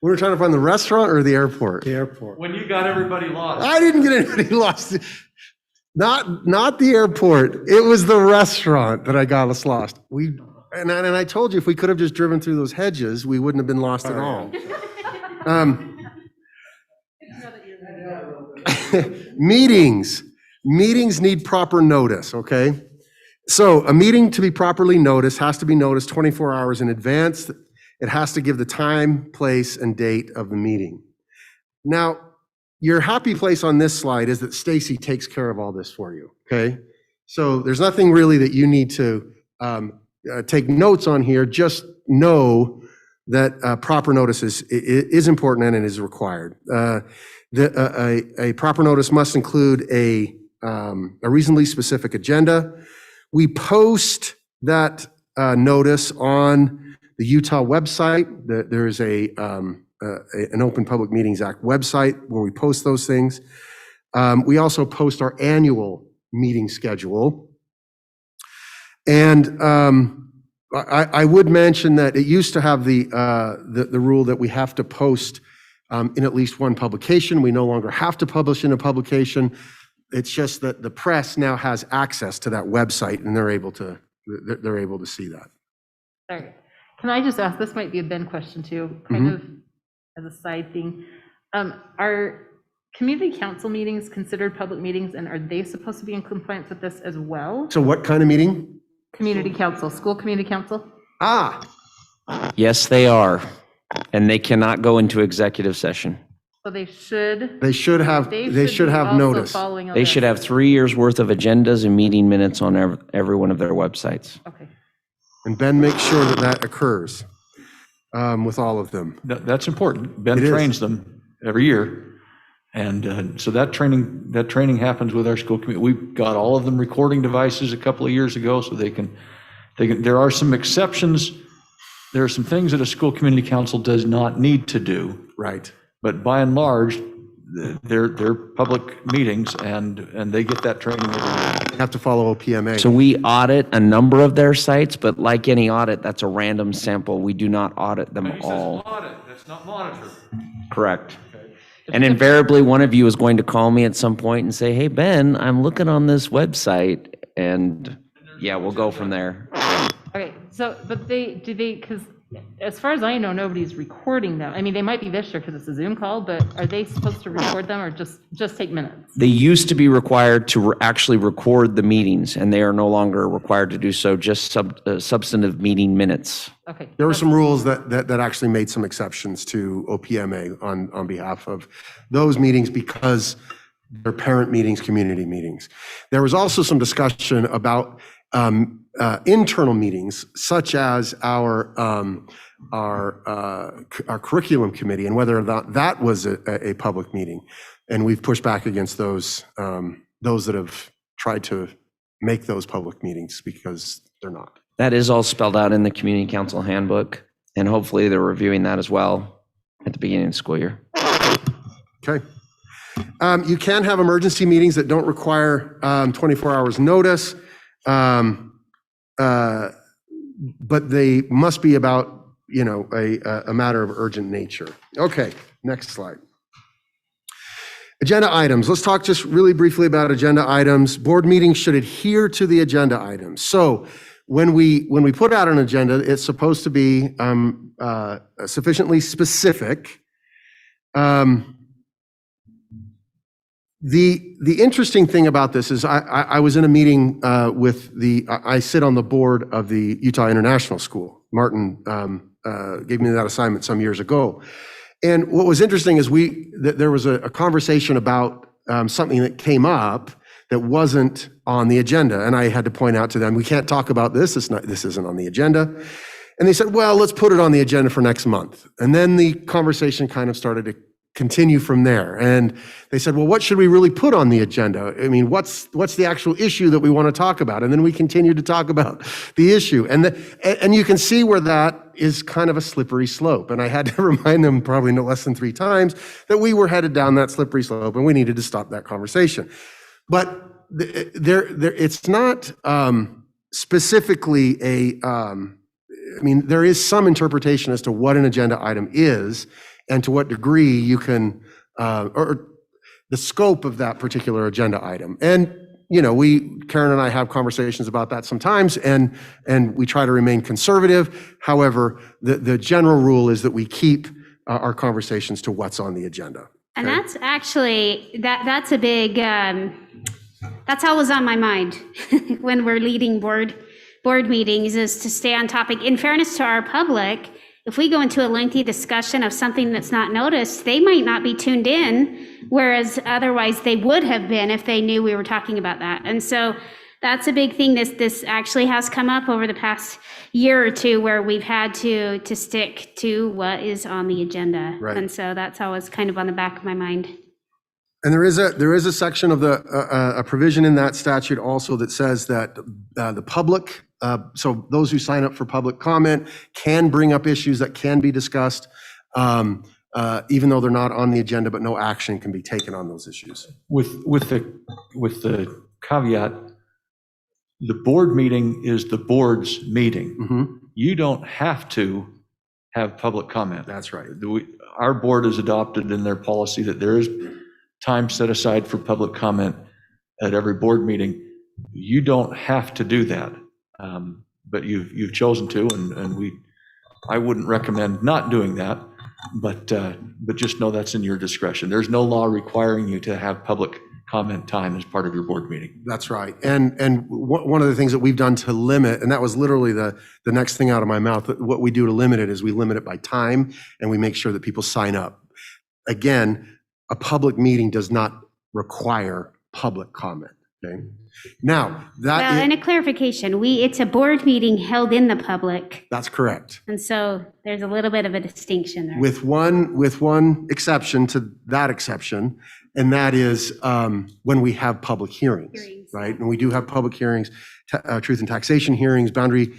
We were trying to find the restaurant or the airport? The airport. When you got everybody lost. I didn't get anybody lost. Not the airport. It was the restaurant that I got us lost. And I told you if we could have just driven through those hedges, we wouldn't have been lost at all. Meetings need proper notice, okay? So a meeting to be properly noticed has to be noticed 24 hours in advance. It has to give the time, place, and date of the meeting. Now, your happy place on this slide is that Stacy takes care of all this for you, okay? So there's nothing really that you need to take notes on here. Just know that proper notice is important and it is required. A proper notice must include a reasonably specific agenda. We post that notice on the Utah website. There is an Open Public Meetings Act website where we post those things. We also post our annual meeting schedule. And I would mention that it used to have the rule that we have to post in at least one publication. We no longer have to publish in a publication. It's just that the press now has access to that website and they're able to see that. Sorry, can I just ask, this might be a Ben question too, kind of as a side thing. Are community council meetings considered public meetings, and are they supposed to be in compliance with this as well? So what kind of meeting? Community council, school community council? Yes, they are. And they cannot go into executive session. So they should. They should have notice. They should have 3 years worth of agendas and meeting minutes on every one of their websites. Okay. And Ben makes sure that occurs with all of them. That's important. Ben trains them every year. And so that training happens with our school committee. We got all of them recording devices a couple of years ago, so they can, there are some exceptions. There are some things that a school community council does not need to do. Right. But by and large, they're public meetings and they get that training every year. They have to follow OPMA. So we audit a number of their sites, but like any audit, that's a random sample. We do not audit them all. Audit, that's not monitor. Correct. And invariably, one of you is going to call me at some point and say, hey, Ben, I'm looking on this website. And yeah, we'll go from there. Okay, so, but because as far as I know, nobody's recording them. I mean, they might be this year because it's a Zoom call, but are they supposed to record them or just take minutes? They used to be required to actually record the meetings, and they are no longer required to do so, just substantive meeting minutes. Okay. There were some rules that actually made some exceptions to OPMA on behalf of those meetings because they're parent meetings, community meetings. There was also some discussion about internal meetings, such as our curriculum committee, and whether or not that was a public meeting. And we've pushed back against those that have tried to make those public meetings because they're not. That is all spelled out in the community council handbook, and hopefully they're reviewing that as well at the beginning of the school year. Okay. You can have emergency meetings that don't require 24 hours notice. But they must be about, a matter of urgent nature. Okay, next slide. Agenda items. Let's talk just really briefly about agenda items. Board meetings should adhere to the agenda items. So when we put out an agenda, it's supposed to be sufficiently specific. The interesting thing about this is I was in a meeting I sit on the board of the Utah International School. Martin gave me that assignment some years ago. And what was interesting is there was a conversation about something that came up that wasn't on the agenda. And I had to point out to them, we can't talk about this. This isn't on the agenda. And they said, well, let's put it on the agenda for next month. And then the conversation kind of started to continue from there. And they said, well, what should we really put on the agenda? I mean, what's the actual issue that we want to talk about? And then we continued to talk about the issue. And you can see where that is kind of a slippery slope. And I had to remind them probably no less than 3 times that we were headed down that slippery slope and we needed to stop that conversation. But it's not specifically there is some interpretation as to what an agenda item is and to what degree you can, or the scope of that particular agenda item. And, Karen and I have conversations about that sometimes, and we try to remain conservative. However, the general rule is that we keep our conversations to what's on the agenda. And that's actually, that's a big, that's always on my mind when we're leading board meetings, is to stay on topic. In fairness to our public, if we go into a lengthy discussion of something that's not noticed, they might not be tuned in, whereas otherwise they would have been if they knew we were talking about that. And so that's a big thing. This actually has come up over the past year or two where we've had to stick to what is on the agenda. Right. And so that's always kind of on the back of my mind. And there is a section of a provision in that statute also that says that the public, so those who sign up for public comment can bring up issues that can be discussed, even though they're not on the agenda, but no action can be taken on those issues. With the caveat, the board meeting is the board's meeting. Mm-hmm. You don't have to have public comment. That's right. Our board has adopted in their policy that there is time set aside for public comment at every board meeting. You don't have to do that, but you've chosen to, and I wouldn't recommend not doing that, but just know that's in your discretion. There's no law requiring you to have public comment time as part of your board meeting. That's right. And one of the things that we've done to limit, and that was literally the next thing out of my mouth, what we do to limit it is we limit it by time, and we make sure that people sign up. Again, a public meeting does not require public comment, okay? Now, And a clarification, it's a board meeting held in the public. That's correct. And so there's a little bit of a distinction there. With one exception to that exception, and that is when we have public hearings, right? And we do have public hearings, truth and taxation hearings, boundary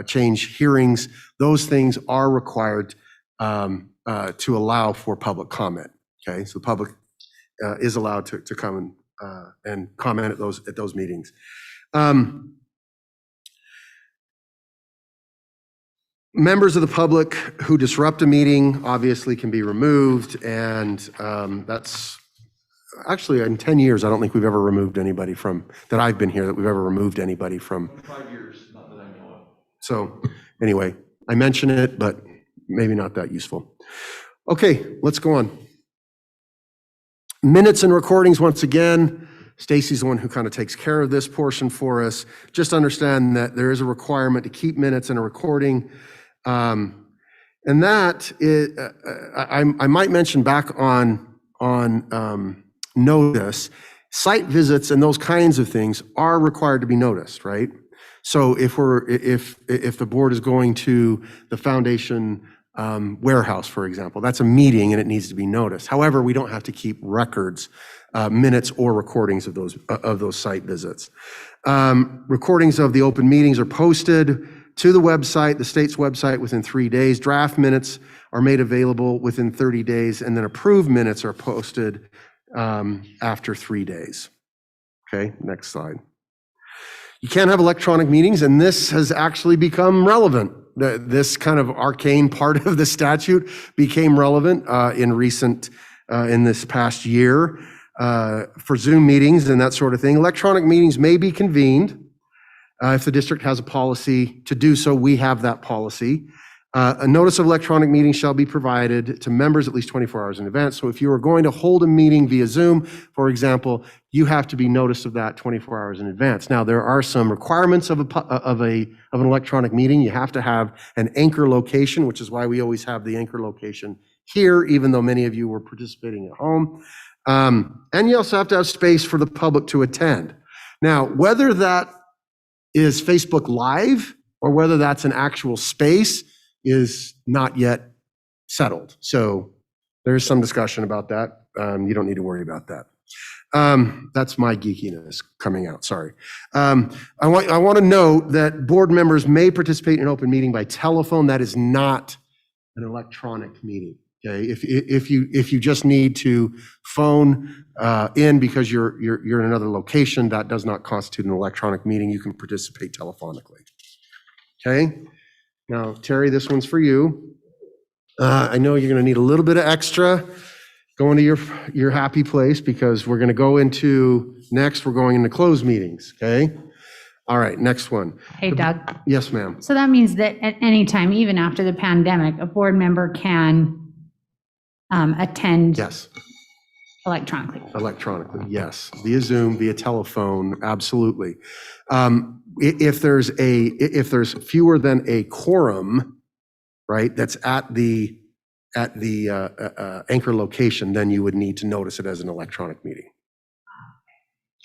change hearings. Those things are required to allow for public comment, okay? So the public is allowed to come and comment at those meetings. Members of the public who disrupt a meeting obviously can be removed, and that's actually in 10 years, I don't think we've ever removed anybody that I've been here, that we've ever removed anybody from. 5 years, not that I know of. So anyway, I mention it, but maybe not that useful. Okay, let's go on. Minutes and recordings, once again, Stacy's the one who kind of takes care of this portion for us. Just understand that there is a requirement to keep minutes and a recording. And that is, I might mention back on notice, site visits and those kinds of things are required to be noticed, right? So if the board is going to the foundation warehouse, for example, that's a meeting and it needs to be noticed. However, we don't have to keep records, minutes or recordings of those site visits. Recordings of the open meetings are posted to the website, the state's website, within 3 days. Draft minutes are made available within 30 days, and then approved minutes are posted after 3 days. Okay, next slide. You can't have electronic meetings, and this has actually become relevant. This kind of arcane part of the statute became relevant in this past year for Zoom meetings and that sort of thing. Electronic meetings may be convened if the district has a policy to do so. We have that policy. A notice of electronic meeting shall be provided to members at least 24 hours in advance. So if you are going to hold a meeting via Zoom, for example, you have to be noticed of that 24 hours in advance. Now, there are some requirements of an electronic meeting. You have to have an anchor location, which is why we always have the anchor location here, even though many of you were participating at home. And you also have to have space for the public to attend. Now, whether that is Facebook Live or whether that's an actual space is not yet settled. So there's some discussion about that. You don't need to worry about that. That's my geekiness coming out, sorry. I want to note that board members may participate in an open meeting by telephone. That is not an electronic meeting, okay? If you just need to phone in because you're in another location, that does not constitute an electronic meeting. You can participate telephonically, okay? Now, Terry, this one's for you. I know you're going to need a little bit of extra going to your happy place because we're going to go into, next we're going into closed meetings, okay? All right, next one. Hey, Doug. Yes, ma'am. So that means that at any time, even after the pandemic, a board member can attend Yes. electronically. Electronically, yes. Via Zoom, via telephone, absolutely. If there's fewer than a quorum, right, that's at the anchor location, then you would need to notice it as an electronic meeting.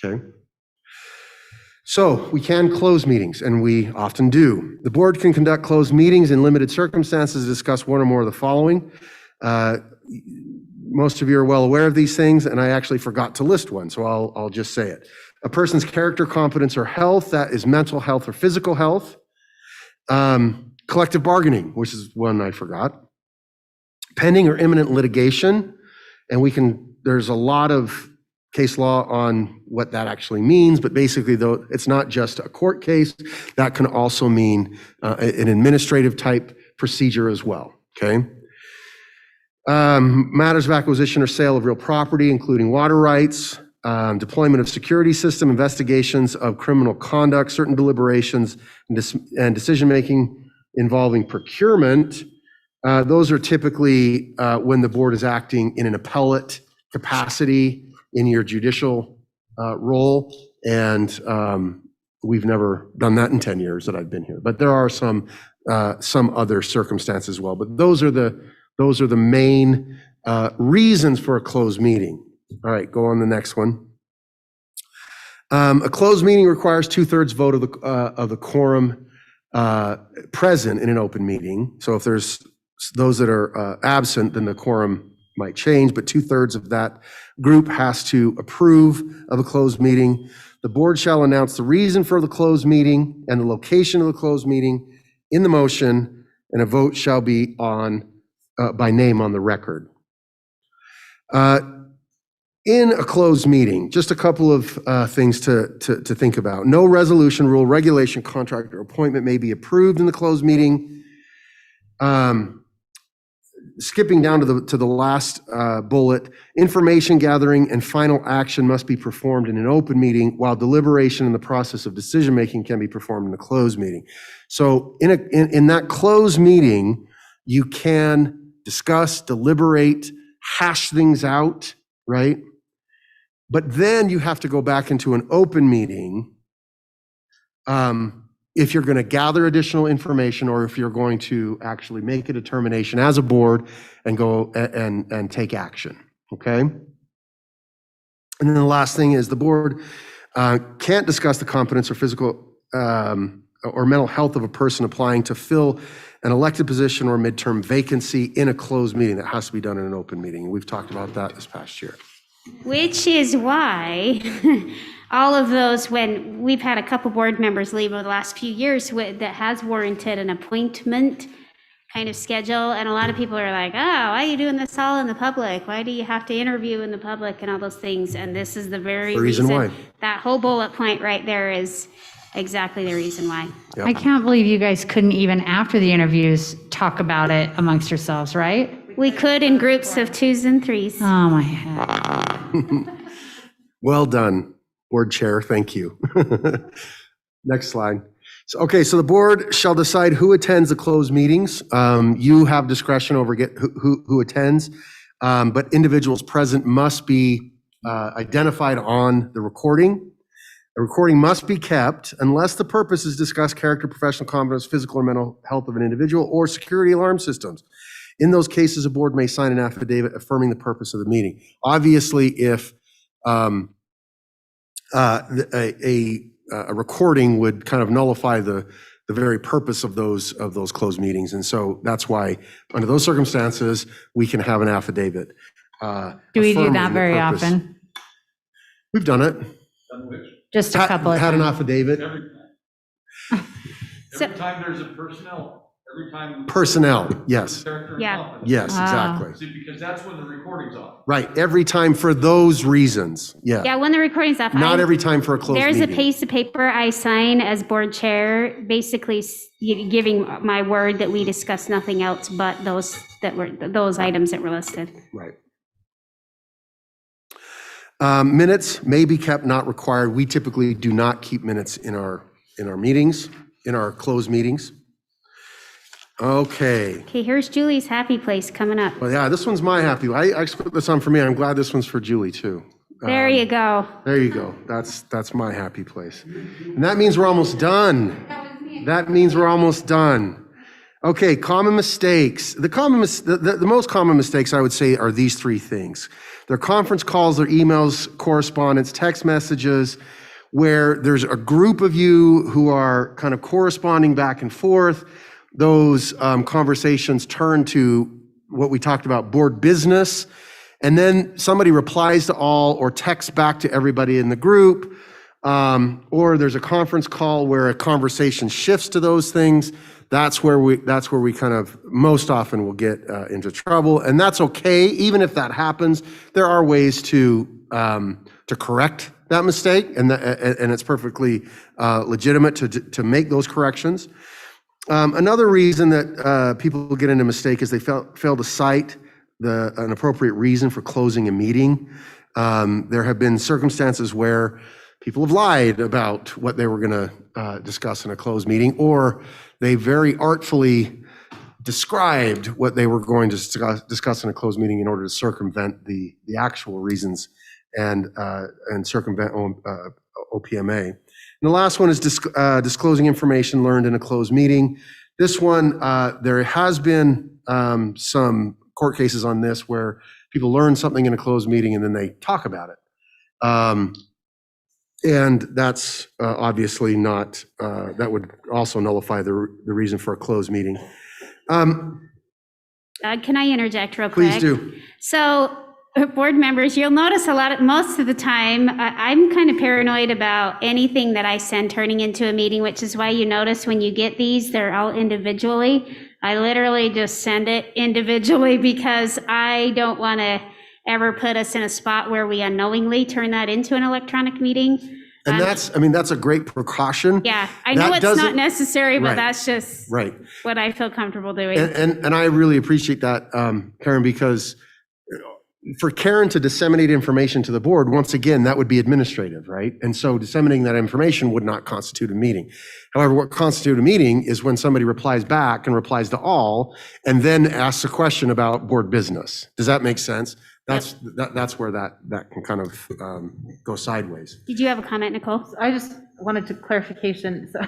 Okay. So we can close meetings, and we often do. The board can conduct closed meetings in limited circumstances to discuss one or more of the following. Most of you are well aware of these things, and I actually forgot to list one, so I'll just say it. A person's character, competence, or health, that is mental health or physical health. Collective bargaining, which is one I forgot. Pending or imminent litigation, and there's a lot of case law on what that actually means, but basically, though, it's not just a court case. That can also mean an administrative type procedure as well, okay? Matters of acquisition or sale of real property, including water rights, deployment of security system, investigations of criminal conduct, certain deliberations, and decision-making involving procurement. Those are typically when the board is acting in an appellate capacity in your judicial role, and we've never done that in 10 years that I've been here. But there are some other circumstances as well. But those are the main reasons for a closed meeting. All right, go on the next one. A closed meeting requires 2/3 vote of the quorum present in an open meeting. So if there's those that are absent, then the quorum might change, but 2/3 of that group has to approve of a closed meeting. The board shall announce the reason for the closed meeting and the location of the closed meeting in the motion, and a vote shall be on by name on the record. In a closed meeting, just a couple of things to think about. No resolution, rule, regulation, contract, or appointment may be approved in the closed meeting. Skipping down to the last bullet, information gathering and final action must be performed in an open meeting, while deliberation and the process of decision-making can be performed in a closed meeting. So in that closed meeting, you can discuss, deliberate, hash things out, right? But then you have to go back into an open meeting if you're going to gather additional information, or if you're going to actually make a determination as a board and go and take action, okay? And then the last thing is the board can't discuss the competence or physical or mental health of a person applying to fill an elected position or midterm vacancy in a closed meeting. That has to be done in an open meeting. We've talked about that this past year. Which is why all of those, when we've had a couple board members leave over the last few years, that has warranted an appointment kind of schedule. And a lot of people are like, oh, why are you doing this all in the public? Why do you have to interview in the public and all those things? And this is the very reason why. That whole bullet point right there is exactly the reason why. I can't believe you guys couldn't, even after the interviews, talk about it amongst yourselves, right? We could in groups of 2s and 3s. Oh, my head. Well done, board chair. Thank you. Next slide. So the board shall decide who attends the closed meetings. You have discretion over who attends, but individuals present must be identified on the recording. A recording must be kept unless the purpose is discuss character, professional competence, physical or mental health of an individual, or security alarm systems. In those cases, a board may sign an affidavit affirming the purpose of the meeting. Obviously, if a recording would kind of nullify the very purpose of those closed meetings, and so that's why, under those circumstances, we can have an affidavit. Do we do that very often? We've done it. Just a couple of had an times. affidavit. Every time there's a personnel, yes. Yeah. Yes, exactly. See, because that's when the recording's on. Right, every time for those reasons, Yeah, when the recording's off. Not every time for a closed meeting. There's a piece of paper I sign as board chair, basically giving my word that we discuss nothing else but those items that were listed. Right. Minutes may be kept, not required. We typically do not keep minutes in our meetings, in our closed meetings. Okay. Okay, here's Julie's happy place coming up. Well, yeah, this one's my happy. I actually put this on for me. I'm glad this one's for Julie too. There you go. There you go. That's my happy place. And that means we're almost done. That means we're almost done. Okay, common mistakes. The most common mistakes I would say are these three things. Their conference calls, their emails, correspondence, text messages, where there's a group of you who are kind of corresponding back and forth. Those conversations turn to what we talked about, board business, and then somebody replies to all or texts back to everybody in the group, or there's a conference call where a conversation shifts to those things. That's where we kind of most often will get into trouble, and that's okay. Even if that happens, there are ways to correct that mistake, and it's perfectly legitimate to make those corrections. Another reason that people get into mistake is they fail to cite an appropriate reason for closing a meeting. There have been circumstances where people have lied about what they were going to discuss in a closed meeting, or they very artfully described what they were going to discuss in a closed meeting in order to circumvent the actual reasons and circumvent OPMA. And the last one is disclosing information learned in a closed meeting. This one, there has been some court cases on this where people learn something in a closed meeting and then they talk about it. And that's obviously not, that would also nullify the reason for a closed meeting. Can I interject real quick? Please do. So, board members, you'll notice most of the time, I'm kind of paranoid about anything that I send turning into a meeting, which is why you notice when you get these, they're all individually. I literally just send it individually because I don't want to ever put us in a spot where we unknowingly turn that into an electronic meeting. And that's a great precaution. Yeah, I know it's not necessary, but Right. that's just Right. what I feel comfortable doing. And I really appreciate that, Karen, because for Karen to disseminate information to the board, once again, that would be administrative, right? And so disseminating that information would not constitute a meeting. However, what constitutes a meeting is when somebody replies back and replies to all, and then asks a question about board business. Does that make sense? That's where that can kind of go sideways. Did you have a comment, Nicole? I just wanted to clarification. So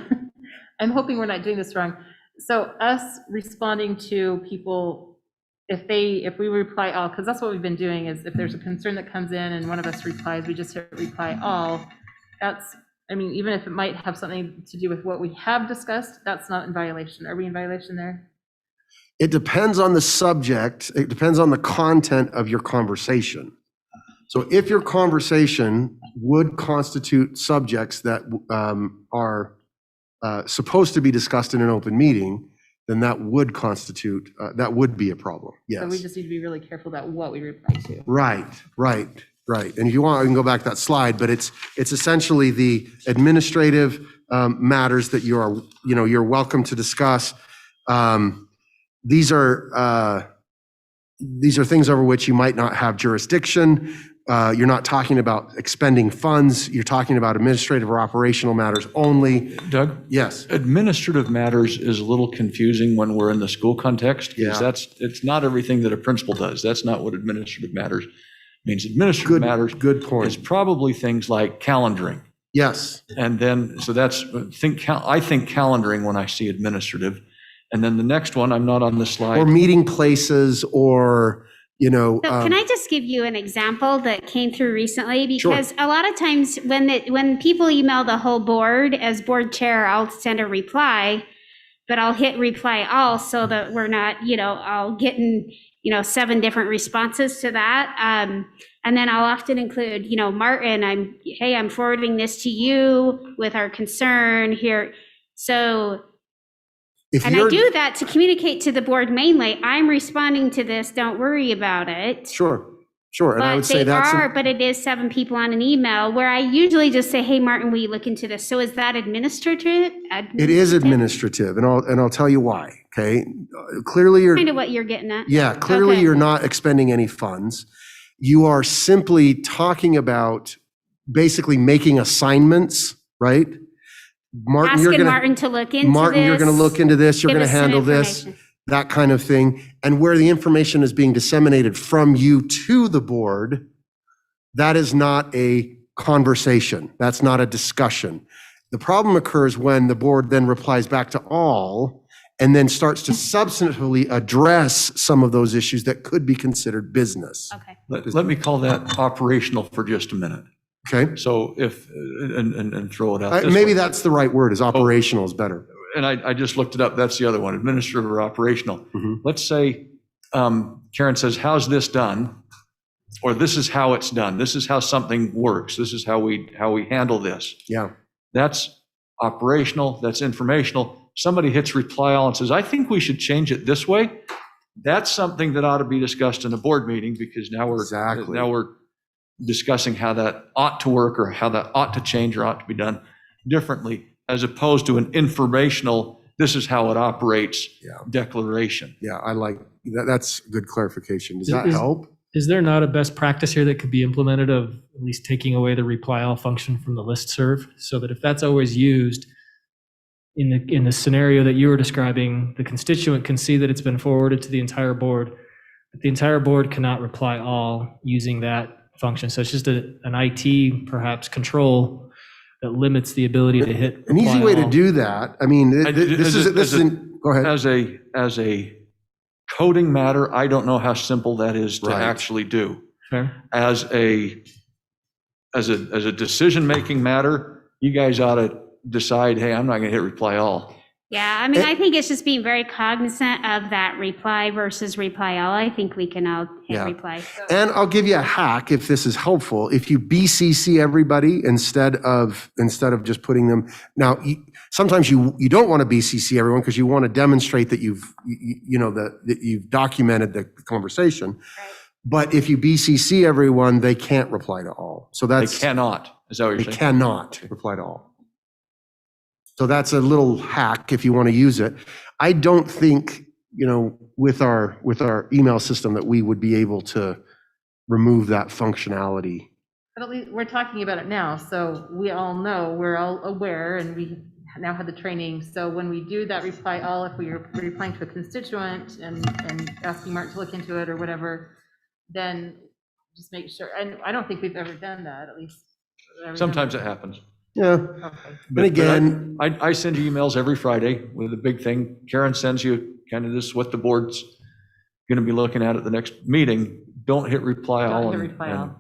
I'm hoping we're not doing this wrong. So us responding to people, if we reply all, because that's what we've been doing, is if there's a concern that comes in and one of us replies, we just hit reply all. Even if it might have something to do with what we have discussed, that's not in violation. Are we in violation there? It depends on the subject. It depends on the content of your conversation. So if your conversation would constitute subjects that are supposed to be discussed in an open meeting, then that would constitute, that would be a problem, yes. So we just need to be really careful about what we reply to. Right. And if you want, I can go back to that slide, but it's essentially the administrative matters that you're welcome to discuss. These are things over which you might not have jurisdiction. You're not talking about expending funds. You're talking about administrative or operational matters only. Doug? Yes. Administrative matters is a little confusing when we're in the school context, because it's not everything that a principal does. That's not what administrative matters means. Administrative matters good point. is probably things like calendaring. Yes. And then, so I think calendaring when I see administrative. And then the next one, I'm not on the slide. Or meeting places, or, So can I just give you an example that came through recently? Because a lot of times when people email the whole board, as board chair, I'll send a reply, but I'll hit reply all so that we're not, all getting, 7 different responses to that. And then I'll often include, Martin, I'm forwarding this to you with our concern here. So, I do that to communicate to the board mainly. I'm responding to this. Don't worry about it. Sure. And I would say but it is 7 people on an email where I usually just say, hey, Martin, will you look into this? So is that administrative? It is administrative, and I'll tell you why. Okay. Clearly you're kind of what you're getting at. Yeah. Clearly you're not expending any funds. You are simply talking about basically making assignments, right? Martin, Martin to look into Martin, this. you're going to look into this. You're going to handle this, information. that kind of thing. And where the information is being disseminated from you to the board, that is not a conversation. That's not a discussion. The problem occurs when the board then replies back to all and then starts to substantively address some of those issues that could be considered business. Okay. Let me call that operational for just a minute. Okay. So if, and throw it out this Maybe way. that's the right word, is operational is better. And I just looked it up, that's the other one, administrative or operational. Mhm. Let's say Karen says, how's this done? Or this is how it's done, this is how something works, this is how we handle this. Yeah. That's operational, that's informational. Somebody hits reply all and says, I think we should change it this way. That's something that ought to be discussed in a board meeting, because now we're discussing how that ought to work, or how that ought to change or ought to be done differently, as opposed to an informational, this is how it operates declaration. Yeah, I like that. That's good clarification. Does that help? Is there not a best practice here that could be implemented of at least taking away the reply all function from the listserv, so that if that's always used in the scenario that you were describing, the constituent can see that it's been forwarded to the entire board, but the entire board cannot reply all using that function. So it's just an IT perhaps control that limits the ability to hit An easy way to all. do that. I mean, this isn't, go ahead. As a coding matter, I don't know how simple that is to actually do. Fair. As a decision-making matter, you guys ought to decide, hey, I'm not going to hit reply all. Yeah, I mean, I think it's just being very cognizant of that reply versus reply all. I think we can all hit reply. And I'll give you a hack if this is helpful. If you BCC everybody instead of just putting them, now sometimes you don't want to BCC everyone because you want to demonstrate that you've documented the conversation. Right. But if you BCC everyone, they can't reply to all. So they cannot. Is that what you're saying? They cannot reply to all. So that's a little hack if you want to use it. I don't think, with our email system that we would be able to remove that functionality. But at least we're talking about it now, so we all know, we're all aware, and we now have the training. So when we do that reply all, if we are replying to a constituent and asking Mark to look into it or whatever, then just make sure. And I don't think we've ever done that, at least. Sometimes it happens. Yeah. Okay. But again, I send you emails every Friday with a big thing. Karen sends you kind of this, what the board's going to be looking at the next meeting. Don't hit reply all. Don't hit reply all.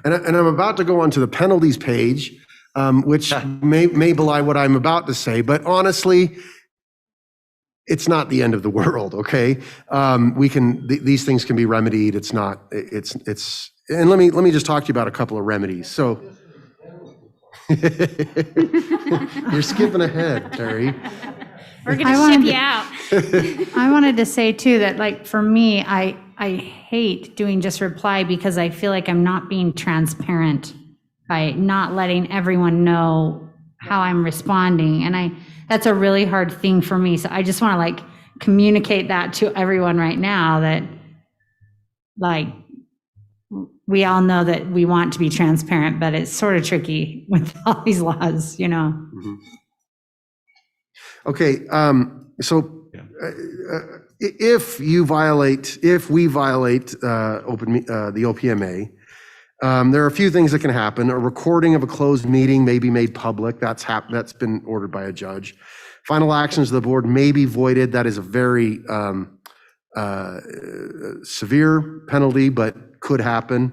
And I'm about to go on to the penalties page, which may belie what I'm about to say, but honestly, it's not the end of the world, okay? These things can be remedied. It's not, and let me just talk to you about a couple of remedies. So, you're skipping ahead, Terry. We're going to ship you out. I wanted to say too that, like, for me, I hate doing just reply because I feel like I'm not being transparent by not letting everyone know how I'm responding. And that's a really hard thing for me. So I just want to communicate that to everyone right now, that we all know that we want to be transparent, but it's sort of tricky with all these laws, Mm-hmm. Okay, so if we violate the OPMA, there are a few things that can happen. A recording of a closed meeting may be made public. That's been ordered by a judge. Final actions of the board may be voided. That is a very severe penalty, but could happen.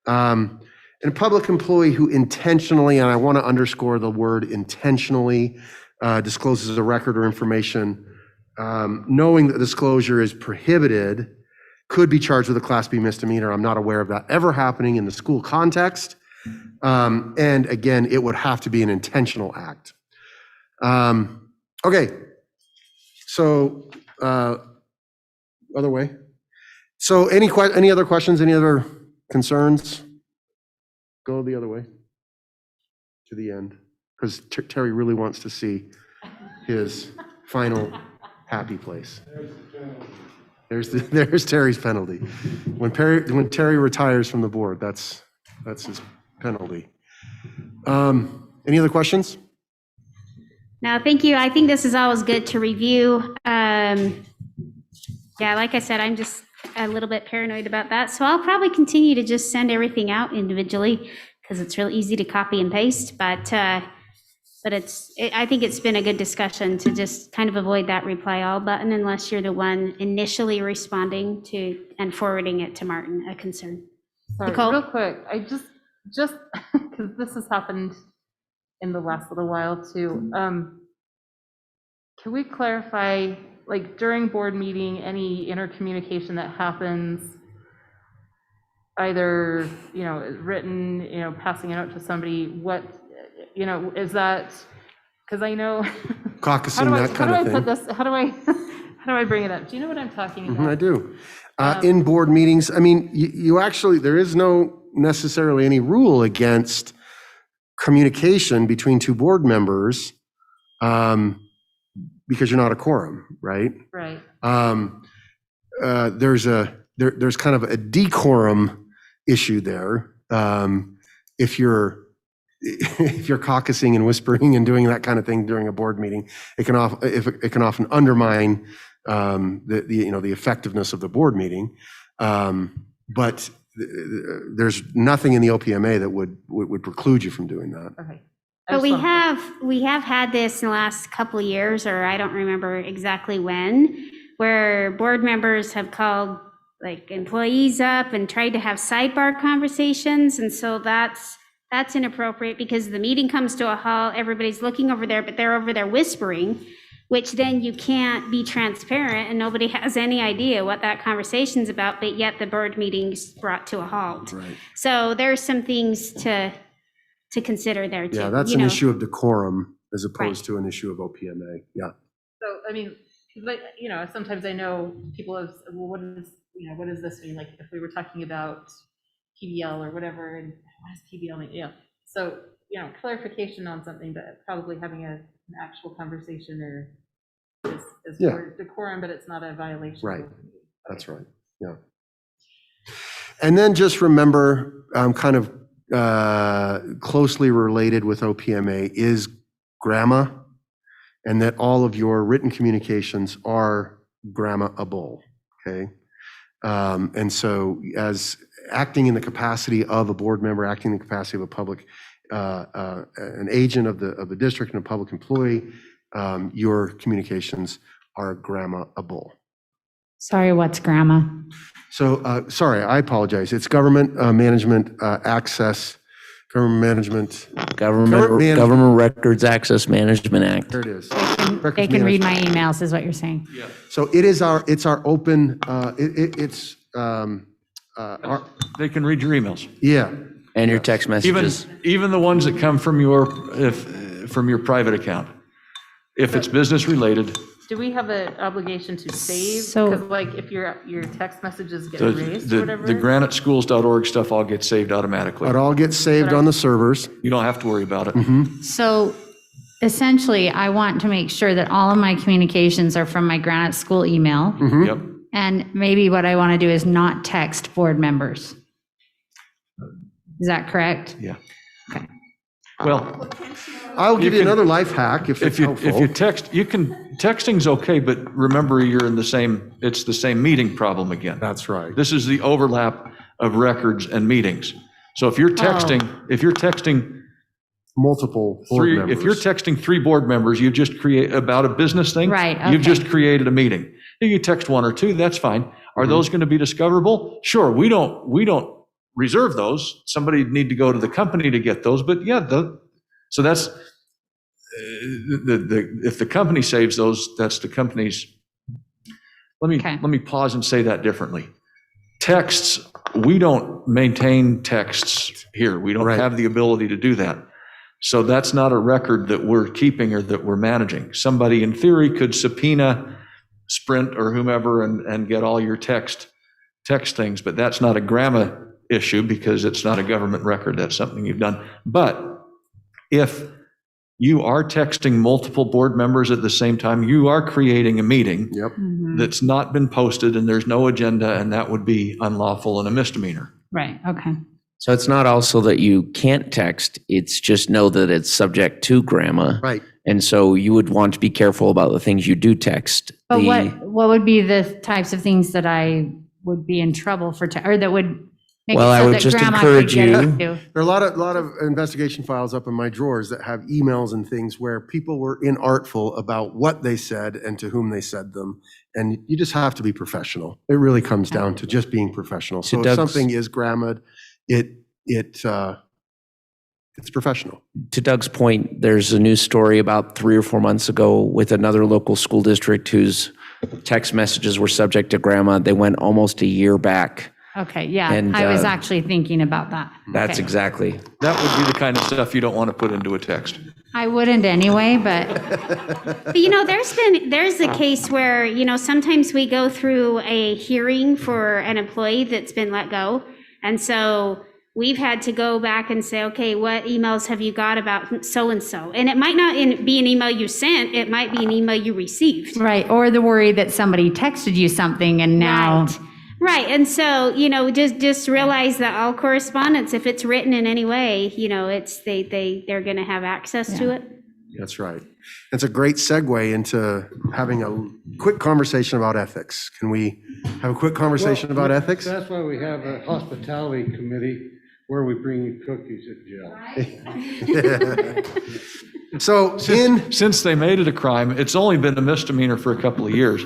And a public employee who intentionally, and I want to underscore the word intentionally, discloses a record or information, knowing that disclosure is prohibited, could be charged with a Class B misdemeanor. I'm not aware of that ever happening in the school context. And again, it would have to be an intentional act. Okay, so other way. So any other questions, any other concerns? Go the other way to the end, because Terry really wants to see his final happy place. There's Terry's penalty. When Terry retires from the board, that's his penalty. Any other questions? No, thank you. I think this is always good to review. Yeah, like I said, I'm just a little bit paranoid about that. So I'll probably continue to just send everything out individually because it's real easy to copy and paste. But I think it's been a good discussion to just kind of avoid that reply all button unless you're the one initially responding to and forwarding it to Martin, a concern. Sorry, Nicole? real quick, just because this has happened in the last little while too. Can we clarify, like during board meeting, any intercommunication that happens, either, written, passing it out to somebody, what, is that, because I know. Caucusing, that kind of thing. How do I put this, how do I bring it up? Do you know what I'm talking about? I do. In board meetings, I mean, you actually, there is no necessarily any rule against communication between two board members because you're not a quorum, right? Right. There's kind of a decorum issue there. If you're caucusing and whispering and doing that kind of thing during a board meeting, it can often undermine the effectiveness of the board meeting. But there's nothing in the OPMA that would preclude you from doing that. Okay. But we have had this in the last couple of years, or I don't remember exactly when, where board members have called like employees up and tried to have sidebar conversations. And so that's inappropriate because the meeting comes to a halt, everybody's looking over there, but they're over there whispering, which then you can't be transparent and nobody has any idea what that conversation's about, but yet the board meeting's brought to a halt. Right. So there's some things to consider there too. Yeah, that's an issue of decorum as opposed Right. to an issue of OPMA. Yeah. So, I mean, like, sometimes I know people have, well, what does this mean? Like, if we were talking about PBL or whatever, and what does PBL mean? Yeah. So, clarification on something, but probably having an actual conversation is for decorum, but it's not a violation. Right. That's right. Yeah. And then just remember, kind of closely related with OPMA is grammar, and that all of your written communications are grammarable, okay? And so as acting in the capacity of a board member, acting in the capacity of a public, an agent of the district and a public employee, your communications are grammarable. Sorry, what's grammar? So, sorry, I apologize. It's Government Management Access, Government Management. Government Records Access Management Act. There it is. They can read my emails, is what you're saying. Yeah. So it's our open, They can read your emails. yeah. And your text messages. Even the ones that come from your private account. If it's business related, Do we have an obligation to save? So- Because like if your text messages get the erased or whatever? the graniteschools.org stuff all gets saved automatically. It all gets saved on the servers. You don't have to worry about it. So essentially, I want to make sure that all of my communications are from my Granite School email. Yep. And maybe what I want to do is not text board members. Is that correct? Yeah. Okay. Well, I'll give you another life hack if it's if you helpful. text, texting's okay, but remember it's the same meeting problem again. That's right. This is the overlap of records and meetings. So if you're texting Multiple board members. if you're texting 3 board members, you just create about a business thing. Right, You've okay. just created a meeting. If you text 1 or 2, that's fine. Are those going to be discoverable? Sure. We don't reserve those. Somebody need to go to the company to get those, but yeah, so that's if the company saves those, that's the company's. Let me pause and say that differently. Texts, we don't maintain texts here. We don't have the ability to do that. So that's not a record that we're keeping or that we're managing. Somebody in theory could subpoena Sprint or whomever and get all your text things, but that's not a grammar issue because it's not a government record. That's something you've done. But if you are texting multiple board members at the same time, you are creating a meeting that's not been posted and there's no agenda, and that would be unlawful and a misdemeanor. Right, okay. So it's not also that you can't text, it's just know that it's subject to grammar. Right. And so you would want to be careful about the things you do text. But what would be the types of things that I would be in trouble for, or that would make it Well, I so would that just grandma could encourage get you- into? There are a lot of investigation files up in my drawers that have emails and things where people were inartful about what they said and to whom they said them. And you just have to be professional. It really comes down to just being professional. So if Doug's- something is grammared, it it's professional. To Doug's point, there's a news story about 3 or 4 months ago with another local school district whose text messages were subject to grandma. They went almost a year back. Okay, yeah, And, I was actually thinking about that. That's Okay. exactly. That would be the kind of stuff you don't want to put into a text. I wouldn't anyway, but But, there's a case where, sometimes we go through a hearing for an employee that's been let go. And so we've had to go back and say, okay, what emails have you got about so-and-so? And it might not be an email you sent, it might be an email you received. right, or the worry that somebody texted you something and now. Right, and so, just realize that all correspondence, if it's written in any way, they're gonna have access to it. That's right. It's a great segue into having a quick conversation about ethics. Can we have a quick conversation about ethics? That's why we have a hospitality committee where we bring you cookies at jail. So Since they made it a crime, it's only been a misdemeanor for a couple of years,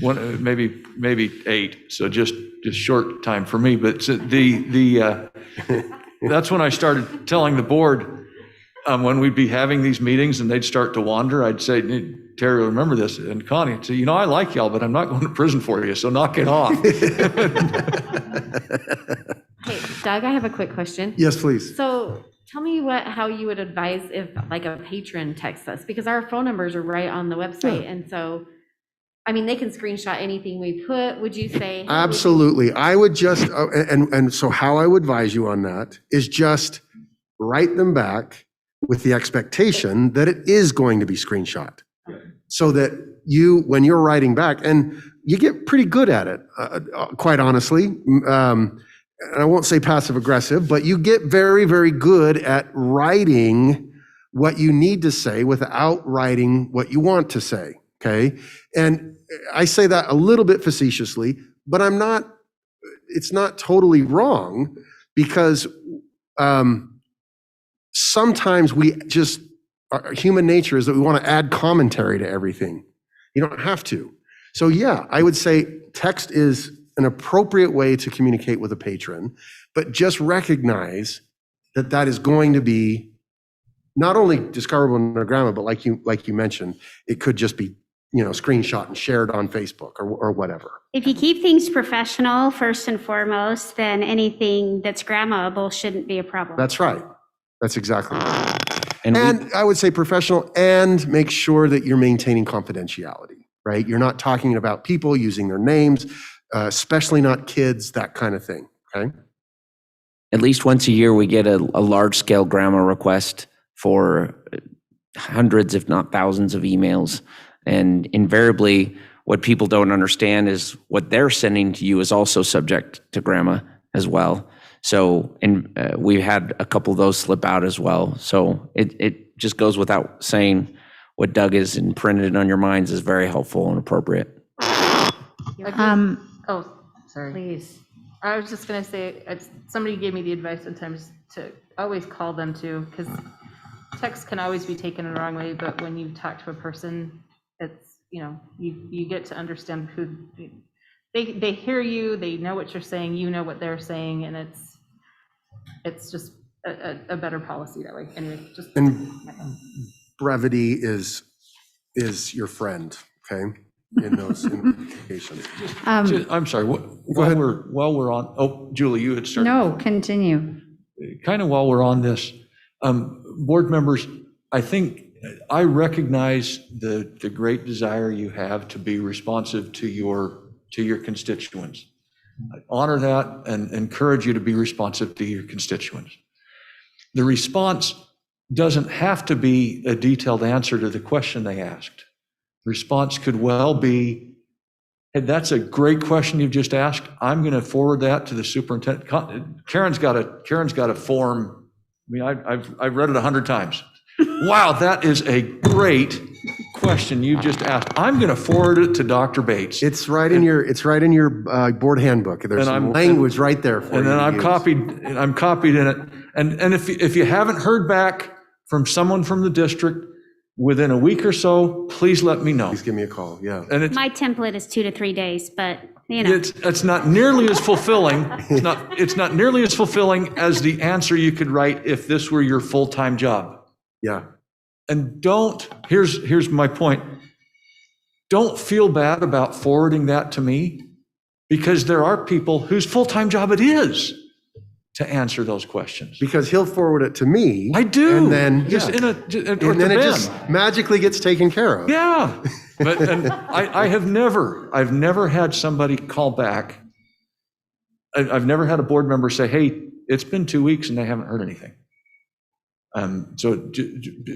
maybe 8, so just short time for me. But that's when I started telling the board, when we'd be having these meetings and they'd start to wander, I'd say, Terry, remember this, and Connie would say, I like y'all, but I'm not going to prison for you, so knock it off. Hey, Doug, I have a quick question. Yes, please. So tell me how you would advise if like a patron texts us, because our phone numbers are right on the website. And so, they can screenshot anything we put. Would you say? Absolutely. I would just, and so how I would advise you on that is just write them back with the expectation that it is going to be screenshot. So that when you're writing back, and you get pretty good at it, quite honestly. And I won't say passive aggressive, but you get very, very good at writing what you need to say without writing what you want to say, okay? And I say that a little bit facetiously, but it's not totally wrong, because sometimes human nature is that we want to add commentary to everything. You don't have to. So yeah, I would say text is an appropriate way to communicate with a patron, but just recognize that that is going to be not only discoverable in their grandma, but like you mentioned, it could just be, screenshot and shared on Facebook or whatever. If you keep things professional first and foremost, then anything that's grammable shouldn't be a problem. That's right. That's exactly right. And I would say professional, and make sure that you're maintaining confidentiality, right? You're not talking about people using their names, especially not kids, that kind of thing, okay? At least once a year, we get a large-scale grammar request for hundreds, if not thousands, of emails. And invariably, what people don't understand is what they're sending to you is also subject to grammar as well. So, and we've had a couple of those slip out as well. So it just goes without saying, what Doug is imprinted on your minds is very helpful and appropriate. Oh, sorry. Please. I was just gonna say, somebody gave me the advice sometimes to always call them too, because text can always be taken the wrong way, but when you talk to a person, it's, you get to understand who, they hear you, they know what you're saying, you know what they're saying, and it's just a better policy that way. Anyway, And brevity is your friend, okay? In those indications. I'm sorry, while we're on, Julie, you had started. No, continue. Kind of while we're on this, board members, I recognize the great desire you have to be responsive to your constituents. I honor that and encourage you to be responsive to your constituents. The response doesn't have to be a detailed answer to the question they asked. The response could well be, hey, that's a great question you've just asked. I'm going to forward that to the superintendent. Karen's got a form. I've read it 100 times. Wow, that is a great question you just asked. I'm going to forward it to Dr. Bates. It's right in your board handbook. There's some language right there for you. And then I'm copied in it. And if you haven't heard back from someone from the district within a week or so, please let me know. Please give me a call, yeah. My template is 2 to 3 days, but you know. It's not nearly as fulfilling. It's not nearly as fulfilling as the answer you could write if this were your full-time job. Yeah. And here's my point. Don't feel bad about forwarding that to me, because there are people whose full-time job it is to answer those questions. Because he'll forward it to me. I do. And then, just yeah. and then it just magically gets taken care of. Yeah. But and I've never had somebody call back. I've never had a board member say, "Hey, it's been 2 weeks and they haven't heard anything." So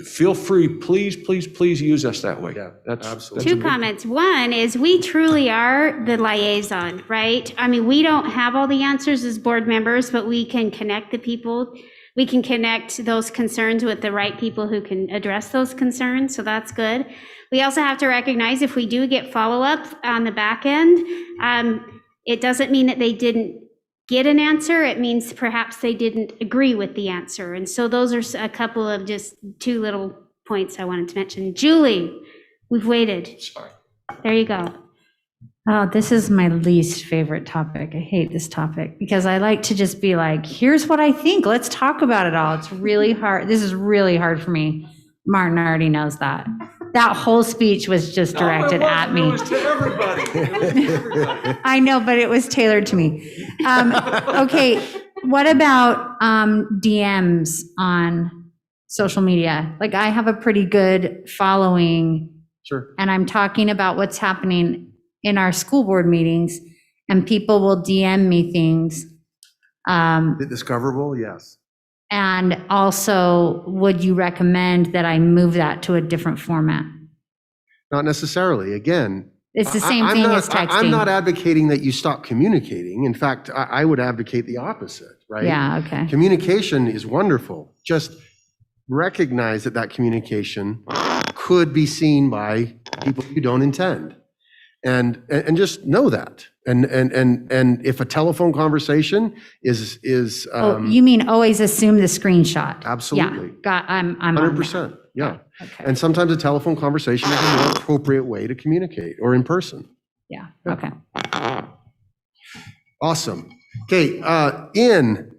feel free, please use us that way. Yeah, absolutely. Two comments. One is we truly are the liaison, right? I mean, we don't have all the answers as board members, but we can connect the people. We can connect those concerns with the right people who can address those concerns. So that's good. We also have to recognize if we do get follow-up on the back end, it doesn't mean that they didn't get an answer. It means perhaps they didn't agree with the answer. And so those are a couple of just two little points I wanted to mention. Julie, we've waited. Sorry. There you go. Oh, this is my least favorite topic. I hate this topic because I like to just be like, here's what I think. Let's talk about it all. It's really hard. This is really hard for me. Martin already knows that. That whole speech was just directed at me. It was to everybody. I know, but it was tailored to me. Okay, what about DMs on social media? Like, I have a pretty good following. Sure. And I'm talking about what's happening in our school board meetings, and people will DM me things. Discoverable, yes. And also, would you recommend that I move that to a different format? Not necessarily. Again, It's the same thing as texting. I'm not advocating that you stop communicating. In fact, I would advocate the opposite, right? Yeah, okay. Communication is wonderful. Just recognize that communication could be seen by people you don't intend. And just know that. And if a telephone conversation is You mean always assume the screenshot? Absolutely. Yeah, I'm on that. 100%, yeah. Okay. And sometimes a telephone conversation is a more appropriate way to communicate, or in person. Yeah, okay. Awesome. Okay, in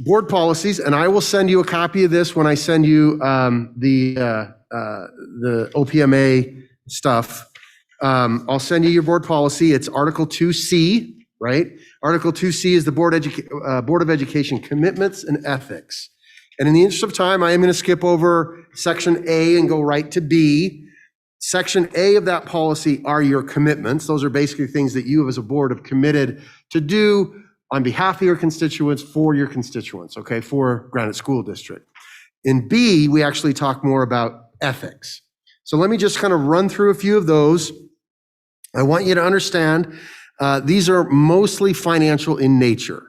board policies, and I will send you a copy of this when I send you the OPMA stuff. I'll send you your board policy. It's Article 2C, right? Article 2C is the Board of Education Commitments and Ethics. And in the interest of time, I am going to skip over Section A and go right to B. Section A of that policy are your commitments. Those are basically things that you as a board have committed to do on behalf of your constituents, for your constituents, okay, for Granite School District. In B, we actually talk more about ethics. So let me just kind of run through a few of those. I want you to understand these are mostly financial in nature.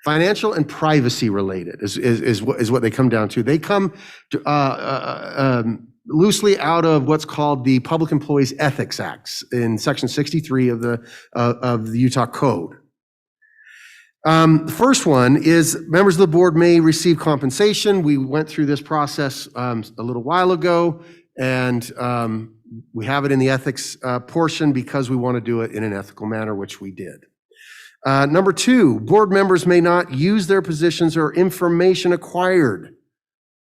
Financial and privacy related is what they come down to. They come to, loosely out of what's called the Public Employees Ethics Acts in Section 63 of the Utah Code. The first one is members of the board may receive compensation. We went through this process a little while ago, and we have it in the ethics portion because we want to do it in an ethical manner, which we did. Number two, board members may not use their positions or information acquired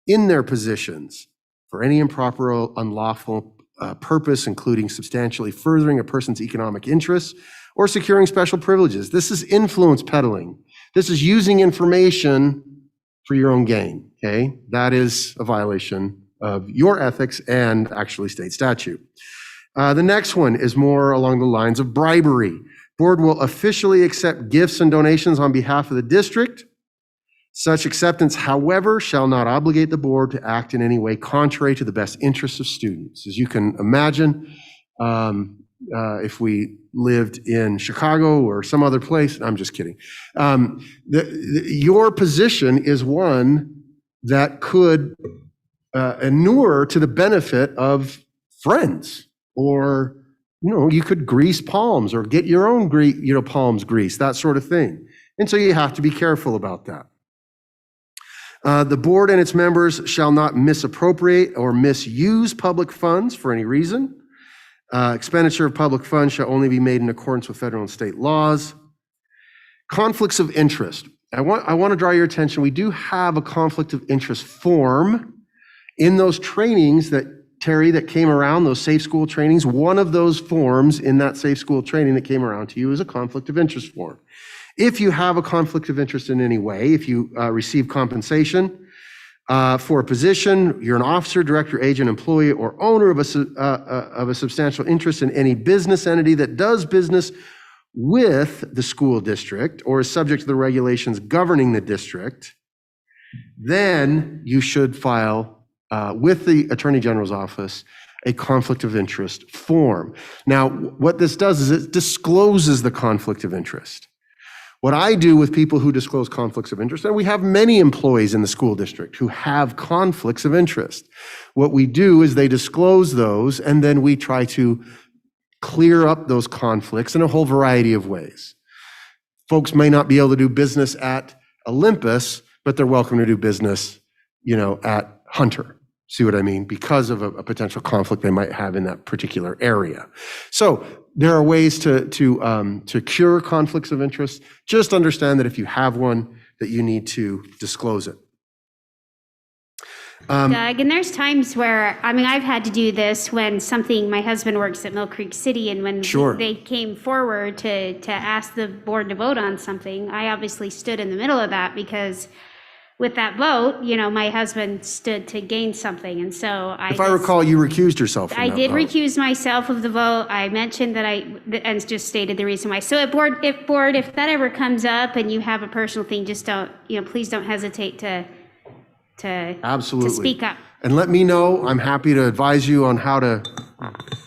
in their positions for any improper or unlawful purpose, including substantially furthering a person's economic interests or securing special privileges. This is influence peddling. This is using information for your own gain, okay? That is a violation of your ethics and actually state statute. The next one is more along the lines of bribery. Board will officially accept gifts and donations on behalf of the district. Such acceptance, however, shall not obligate the board to act in any way contrary to the best interests of students. As you can imagine, if we lived in Chicago or some other place, I'm just kidding. Your position is one that could inure to the benefit of friends, or you could grease palms or get your own palms greased, that sort of thing. And so you have to be careful about that. The board and its members shall not misappropriate or misuse public funds for any reason. Expenditure of public funds shall only be made in accordance with federal and state laws. Conflicts of interest. I want to draw your attention. We do have a conflict of interest form in those trainings that, Terry, that came around, those safe school trainings. One of those forms in that safe school training that came around to you is a conflict of interest form. If you have a conflict of interest in any way, if you receive compensation for a position, you're an officer, director, agent, employee, or owner of a substantial interest in any business entity that does business with the school district or is subject to the regulations governing the district, then you should file with the Attorney General's office a conflict of interest form. Now, what this does is it discloses the conflict of interest. What I do with people who disclose conflicts of interest, and we have many employees in the school district who have conflicts of interest. What we do is they disclose those, and then we try to clear up those conflicts in a whole variety of ways. Folks may not be able to do business at Olympus, but they're welcome to do business, at Hunter. See what I mean? Because of a potential conflict they might have in that particular area. So there are ways to cure conflicts of interest. Just understand that if you have one, that you need to disclose it. Doug, and there's times where, I've had to do this when my husband works at Mill Creek City, and when they came forward to ask the board to vote on something, I obviously stood in the middle of that because with that vote, my husband stood to gain something, and so If I recall, you recused yourself from I that did vote. recuse myself of the vote. I mentioned that and just stated the reason why. So if that ever comes up and you have a personal thing, just don't, please don't hesitate to Absolutely. to speak up. And let me know. I'm happy to advise you on how to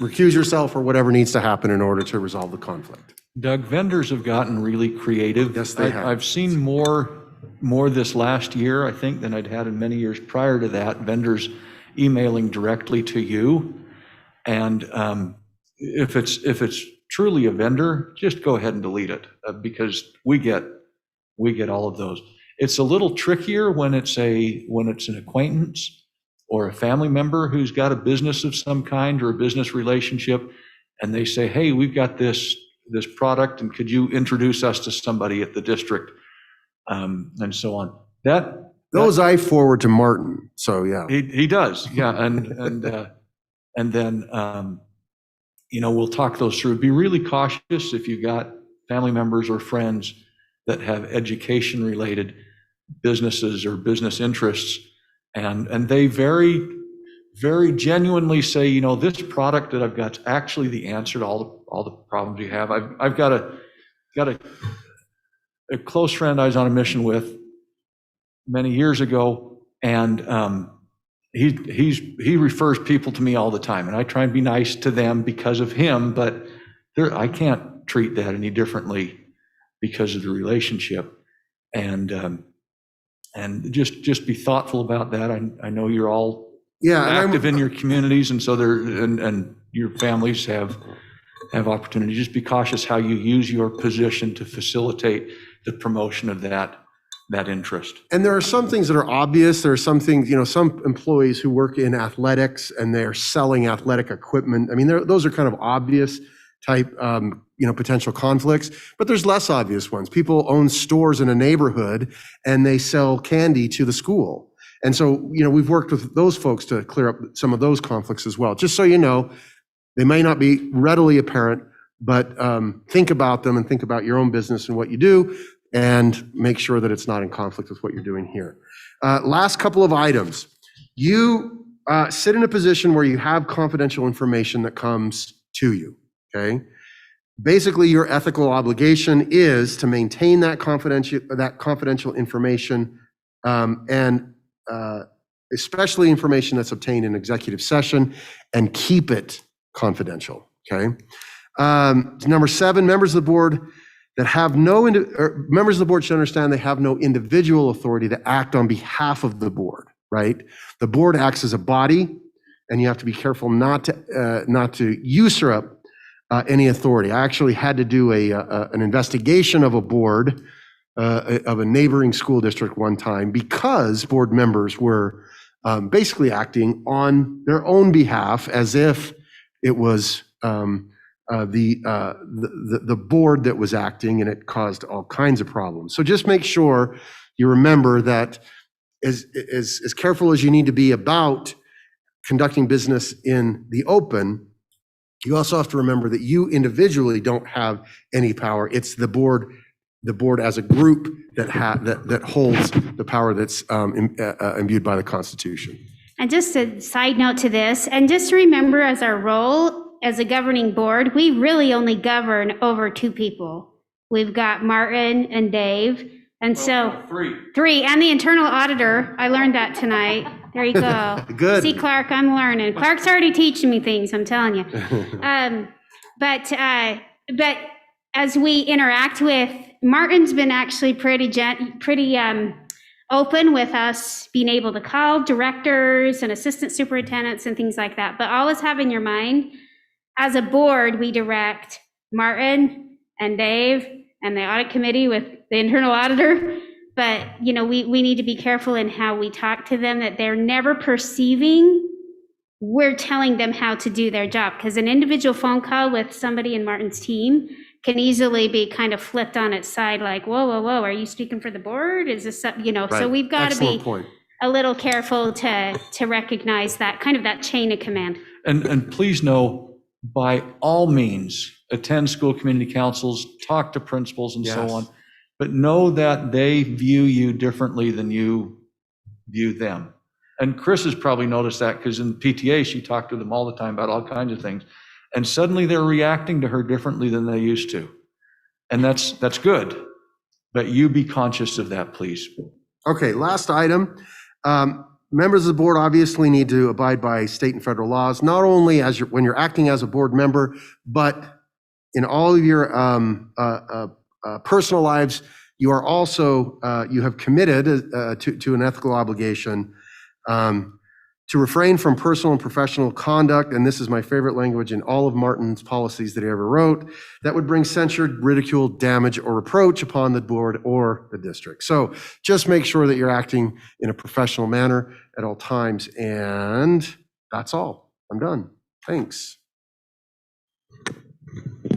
recuse yourself or whatever needs to happen in order to resolve the conflict. Doug, vendors have gotten really creative. Yes, they have. I've seen more this last year, I think, than I'd had in many years prior to that. Vendors emailing directly to you. And if it's truly a vendor, just go ahead and delete it because we get all of those. It's a little trickier when it's an acquaintance or a family member who's got a business of some kind or a business relationship, and they say, "Hey, we've got this product, and could you introduce us to somebody at the district?" And so on. Those I forward to Martin. So yeah, he does. Yeah, and then we'll talk those through. Be really cautious if you've got family members or friends that have education related businesses or business interests, and they very, very genuinely say, this product that I've got is actually the answer to all the problems you have. I've got a close friend I was on a mission with many years ago, and he refers people to me all the time, and I try and be nice to them because of him, but I can't treat that any differently because of the relationship, and just be thoughtful about that. I know you're all active in your communities, and so and your families have opportunity. Just be cautious how you use your position to facilitate the promotion of that interest. And there are some things that are obvious. There are some things, some employees who work in athletics and they're selling athletic equipment. Those are kind of obvious type, potential conflicts, but there's less obvious ones. People own stores in a neighborhood and they sell candy to the school. And so, we've worked with those folks to clear up some of those conflicts as well. Just so you know, they may not be readily apparent, but think about them and think about your own business and what you do and make sure that it's not in conflict with what you're doing here. Last couple of items. You sit in a position where you have confidential information that comes to you, okay? Basically, your ethical obligation is to maintain that confidential information, and especially information that's obtained in executive session, and keep it confidential, okay? Number 7, members of the board members of the board should understand they have no individual authority to act on behalf of the board, right? The board acts as a body, and you have to be careful not to usurp any authority. I actually had to do an investigation of a board of a neighboring school district one time because board members were basically acting on their own behalf as if it was the board that was acting, and it caused all kinds of problems. So just make sure you remember that as careful as you need to be about conducting business in the open, you also have to remember that you individually don't have any power. It's the board as a group that holds the power that's imbued by the Constitution. And just a side note to this, and just remember as our role as a governing board, we really only govern over 2 people. We've got Martin and Dave, and three, and the internal auditor. I learned that tonight. There you go. Good. See, Clark, I'm learning. Clark's already teaching me things, I'm telling you. But as we interact with, Martin's been actually pretty open with us being able to call directors and assistant superintendents and things like that. But always have in your mind, as a board, we direct Martin and Dave and the audit committee with the internal auditor. But, you know, we need to be careful in how we talk to them, that they're never perceiving we're telling them how to do their job. Because an individual phone call with somebody in Martin's team can easily be kind of flipped on its side, like, whoa, are you speaking for the board? Is this, you know, Right. So we've got to be Excellent point. a little careful to recognize that kind of that chain of command. And please know, by all means, attend school community councils, talk to principals and so Yes. on, but know that they view you differently than you view them. And Chris has probably noticed that, because in PTA, she talked to them all the time about all kinds of things. And suddenly they're reacting to her differently than they used to. And that's good. But you be conscious of that, please. Okay, last item. Members of the board obviously need to abide by state and federal laws, not only when you're acting as a board member, but in all of your personal lives. You are also, you have committed to an ethical obligation to refrain from personal and professional conduct, and this is my favorite language in all of Martin's policies that he ever wrote, that would bring censure, ridicule, damage, or reproach upon the board or the district. So just make sure that you're acting in a professional manner at all times, and that's all. I'm done. Thanks.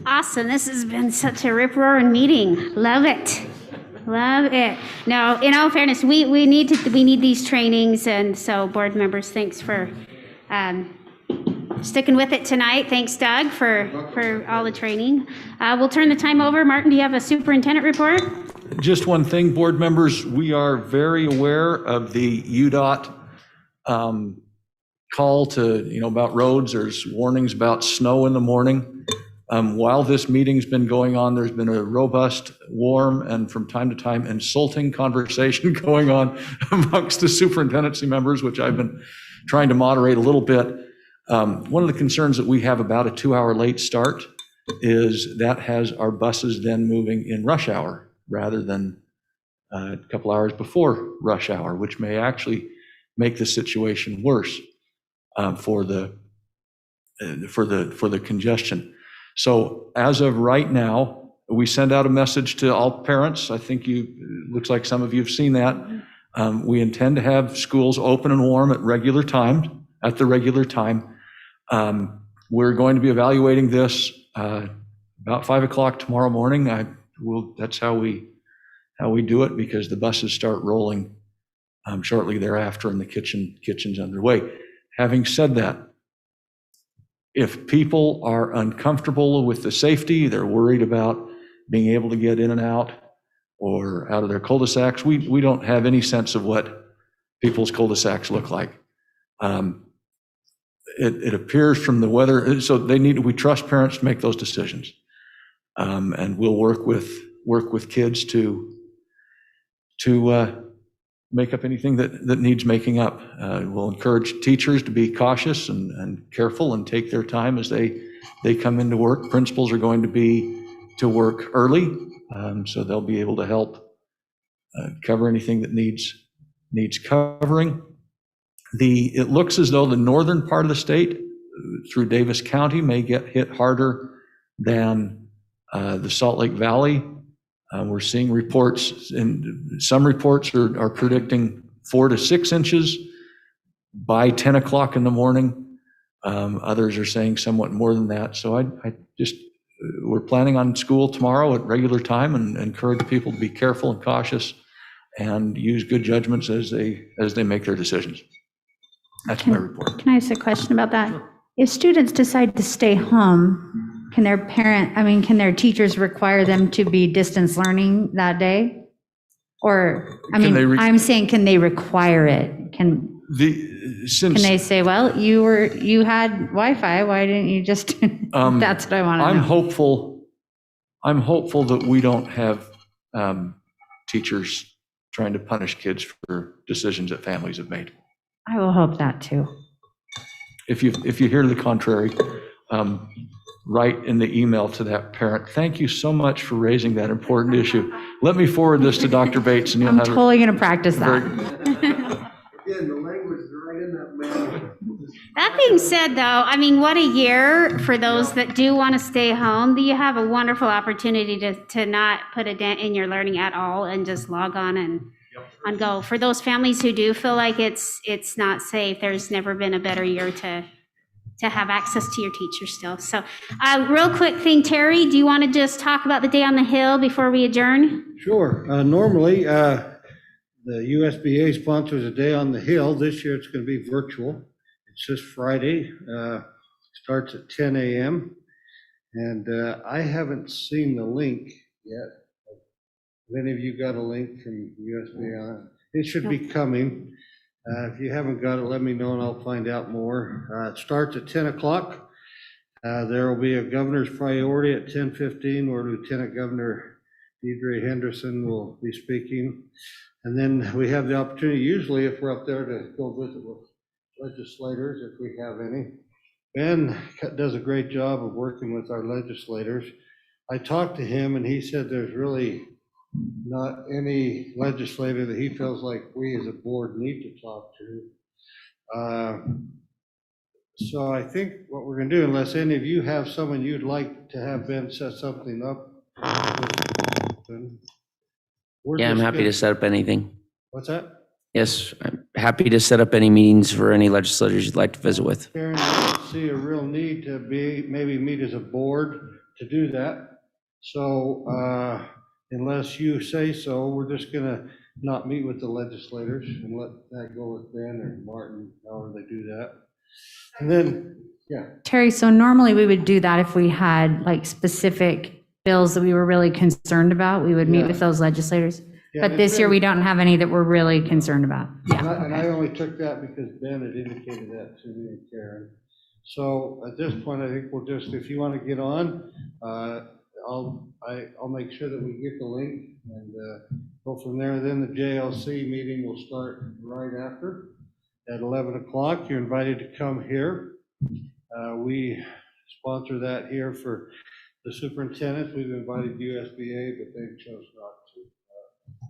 Awesome. This has been such a rip-roaring meeting. Love it. Love it. Now, in all fairness, we need these trainings, and so board members, thanks for sticking with it tonight. Thanks, Doug, for all the training. We'll turn the time over. Martin, do you have a superintendent report? Just one thing, board members, we are very aware of the UDOT call to, about roads. There's warnings about snow in the morning. While this meeting's been going on, there's been a robust, warm, and from time to time insulting conversation going on amongst the superintendency members, which I've been trying to moderate a little bit. One of the concerns that we have about a 2-hour late start is that has our buses then moving in rush hour rather than a couple hours before rush hour, which may actually make the situation worse for the congestion. So as of right now, we send out a message to all parents. I think looks like some of you have seen that. We intend to have schools open and warm at the regular time. We're going to be evaluating this about 5 o'clock tomorrow morning. That's how we do it, because the buses start rolling shortly thereafter and the kitchen's underway. Having said that, if people are uncomfortable with the safety, they're worried about being able to get in and out or out of their cul-de-sacs, we don't have any sense of what people's cul-de-sacs look like. It appears from the weather, so we trust parents to make those decisions. And we'll work with kids to make up anything that needs making up. We'll encourage teachers to be cautious and careful and take their time as they come into work. Principals are going to be to work early, so they'll be able to help cover anything that needs covering. It looks as though the northern part of the state through Davis County may get hit harder than the Salt Lake Valley. We're seeing reports, and some reports are predicting 4 to 6 inches by 10 o'clock in the morning. Others are saying somewhat more than that. So we're planning on school tomorrow at regular time and encourage people to be careful and cautious and use good judgments as they make their decisions. That's my report. Can I ask a question about that? If students decide to stay home, can their teachers require them to be distance learning that day? Or, I'm saying, can they require it? Can they say, well, you had Wi-Fi, why didn't you just, that's what I want to know. I'm hopeful that we don't have teachers trying to punish kids for decisions that families have made. I will hope that too. If you hear the contrary, write in the email to that parent, thank you so much for raising that important issue. Let me forward this to Dr. Bates and you'll I'm have totally going to practice that. Again, the language is right in that mail. That being said, though, I mean, what a year for those that do want to stay home. You have a wonderful opportunity to not put a dent in your learning at all and just log on and go. For those families who do feel like it's not safe, there's never been a better year to have access to your teacher still. So real quick thing, Terry, do you want to just talk about the Day on the Hill before we adjourn? Sure. Normally, the USBA sponsors a Day on the Hill. This year it's going to be virtual. It's this Friday. Starts at 10 a.m. And I haven't seen the link yet. Have any of you got a link from USBA on it? It should be coming. If you haven't got it, let me know and I'll find out more. It starts at 10 o'clock. There will be a governor's priority at 10:15 where Lieutenant Governor Deidre Henderson will be speaking. And then we have the opportunity, usually if we're up there, to go visit with legislators if we have any. Ben does a great job of working with our legislators. I talked to him and he said there's really not any legislator that he feels like we as a board need to talk to. So I think what we're going to do, unless any of you have someone you'd like to have Ben set something up. Yeah, I'm happy to set up anything. What's that? Yes, I'm happy to set up any meetings for any legislators you'd like to visit with. Karen, I see a real need to maybe meet as a board to do that. So unless you say so, we're just going to not meet with the legislators and let that go with Ben or Martin, however they do that. And then, yeah. Terry, so normally we would do that if we had like specific bills that we were really concerned about, we would meet with those legislators. Yeah, but this year we don't have any that we're really concerned about. Yeah. And I only took that because Ben had indicated that to me and Karen. So at this point, I think we'll just, if you want to get on, I'll make sure that we get the link and go from there. Then the JLC meeting will start right after at 11 o'clock. You're invited to come here. We sponsor that here for the superintendents. We've invited USBA, but they chose not to.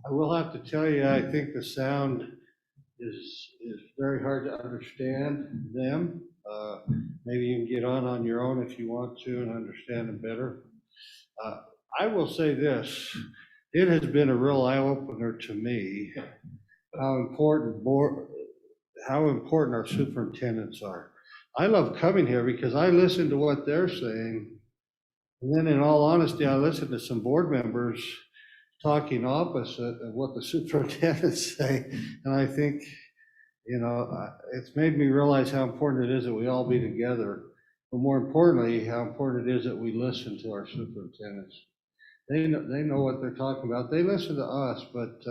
I will have to tell you, I think the sound is very hard to understand them. Maybe you can get on your own if you want to and understand them better. I will say this, it has been a real eye-opener to me how important our superintendents are. I love coming here because I listen to what they're saying, and then in all honesty, I listen to some board members talking opposite of what the superintendents say, and I think, it's made me realize how important it is that we all be together, but more importantly, how important it is that we listen to our superintendents. They know what they're talking about. They listen to us, but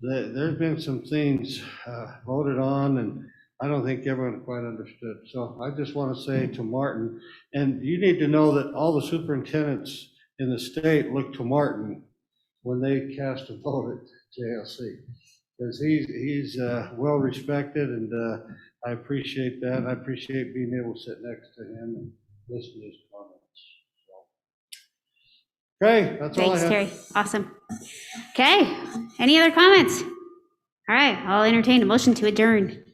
there's been some things voted on, and I don't think everyone quite understood. So I just want to say to Martin, and you need to know that all the superintendents in the state look to Martin when they cast a vote at JLC, because he's well respected, and I appreciate that. I appreciate being able to sit next to him and listen to his comments. So. Okay, that's all I have. Thanks, Terry. Awesome. Okay, any other comments? All right, I'll entertain a motion to adjourn.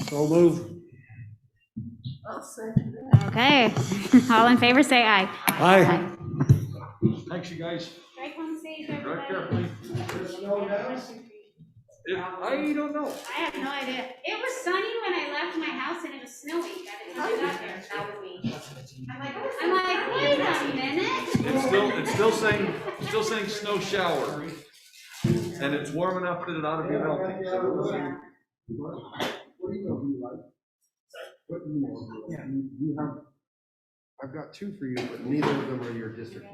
So move. Okay, all in favor, say aye. Aye. Thanks, you guys. Drive home safe, everybody. Drive carefully. I don't know. I have no idea. It was sunny when I left my house and it was it's snowing. I didn't know that there. That was me. I'm like, wait a minute. It's still saying snow shower. And it's warm enough that it ought to be melting. What email do you like? What email do you like? You have, I've got two for you, but neither of them are your district.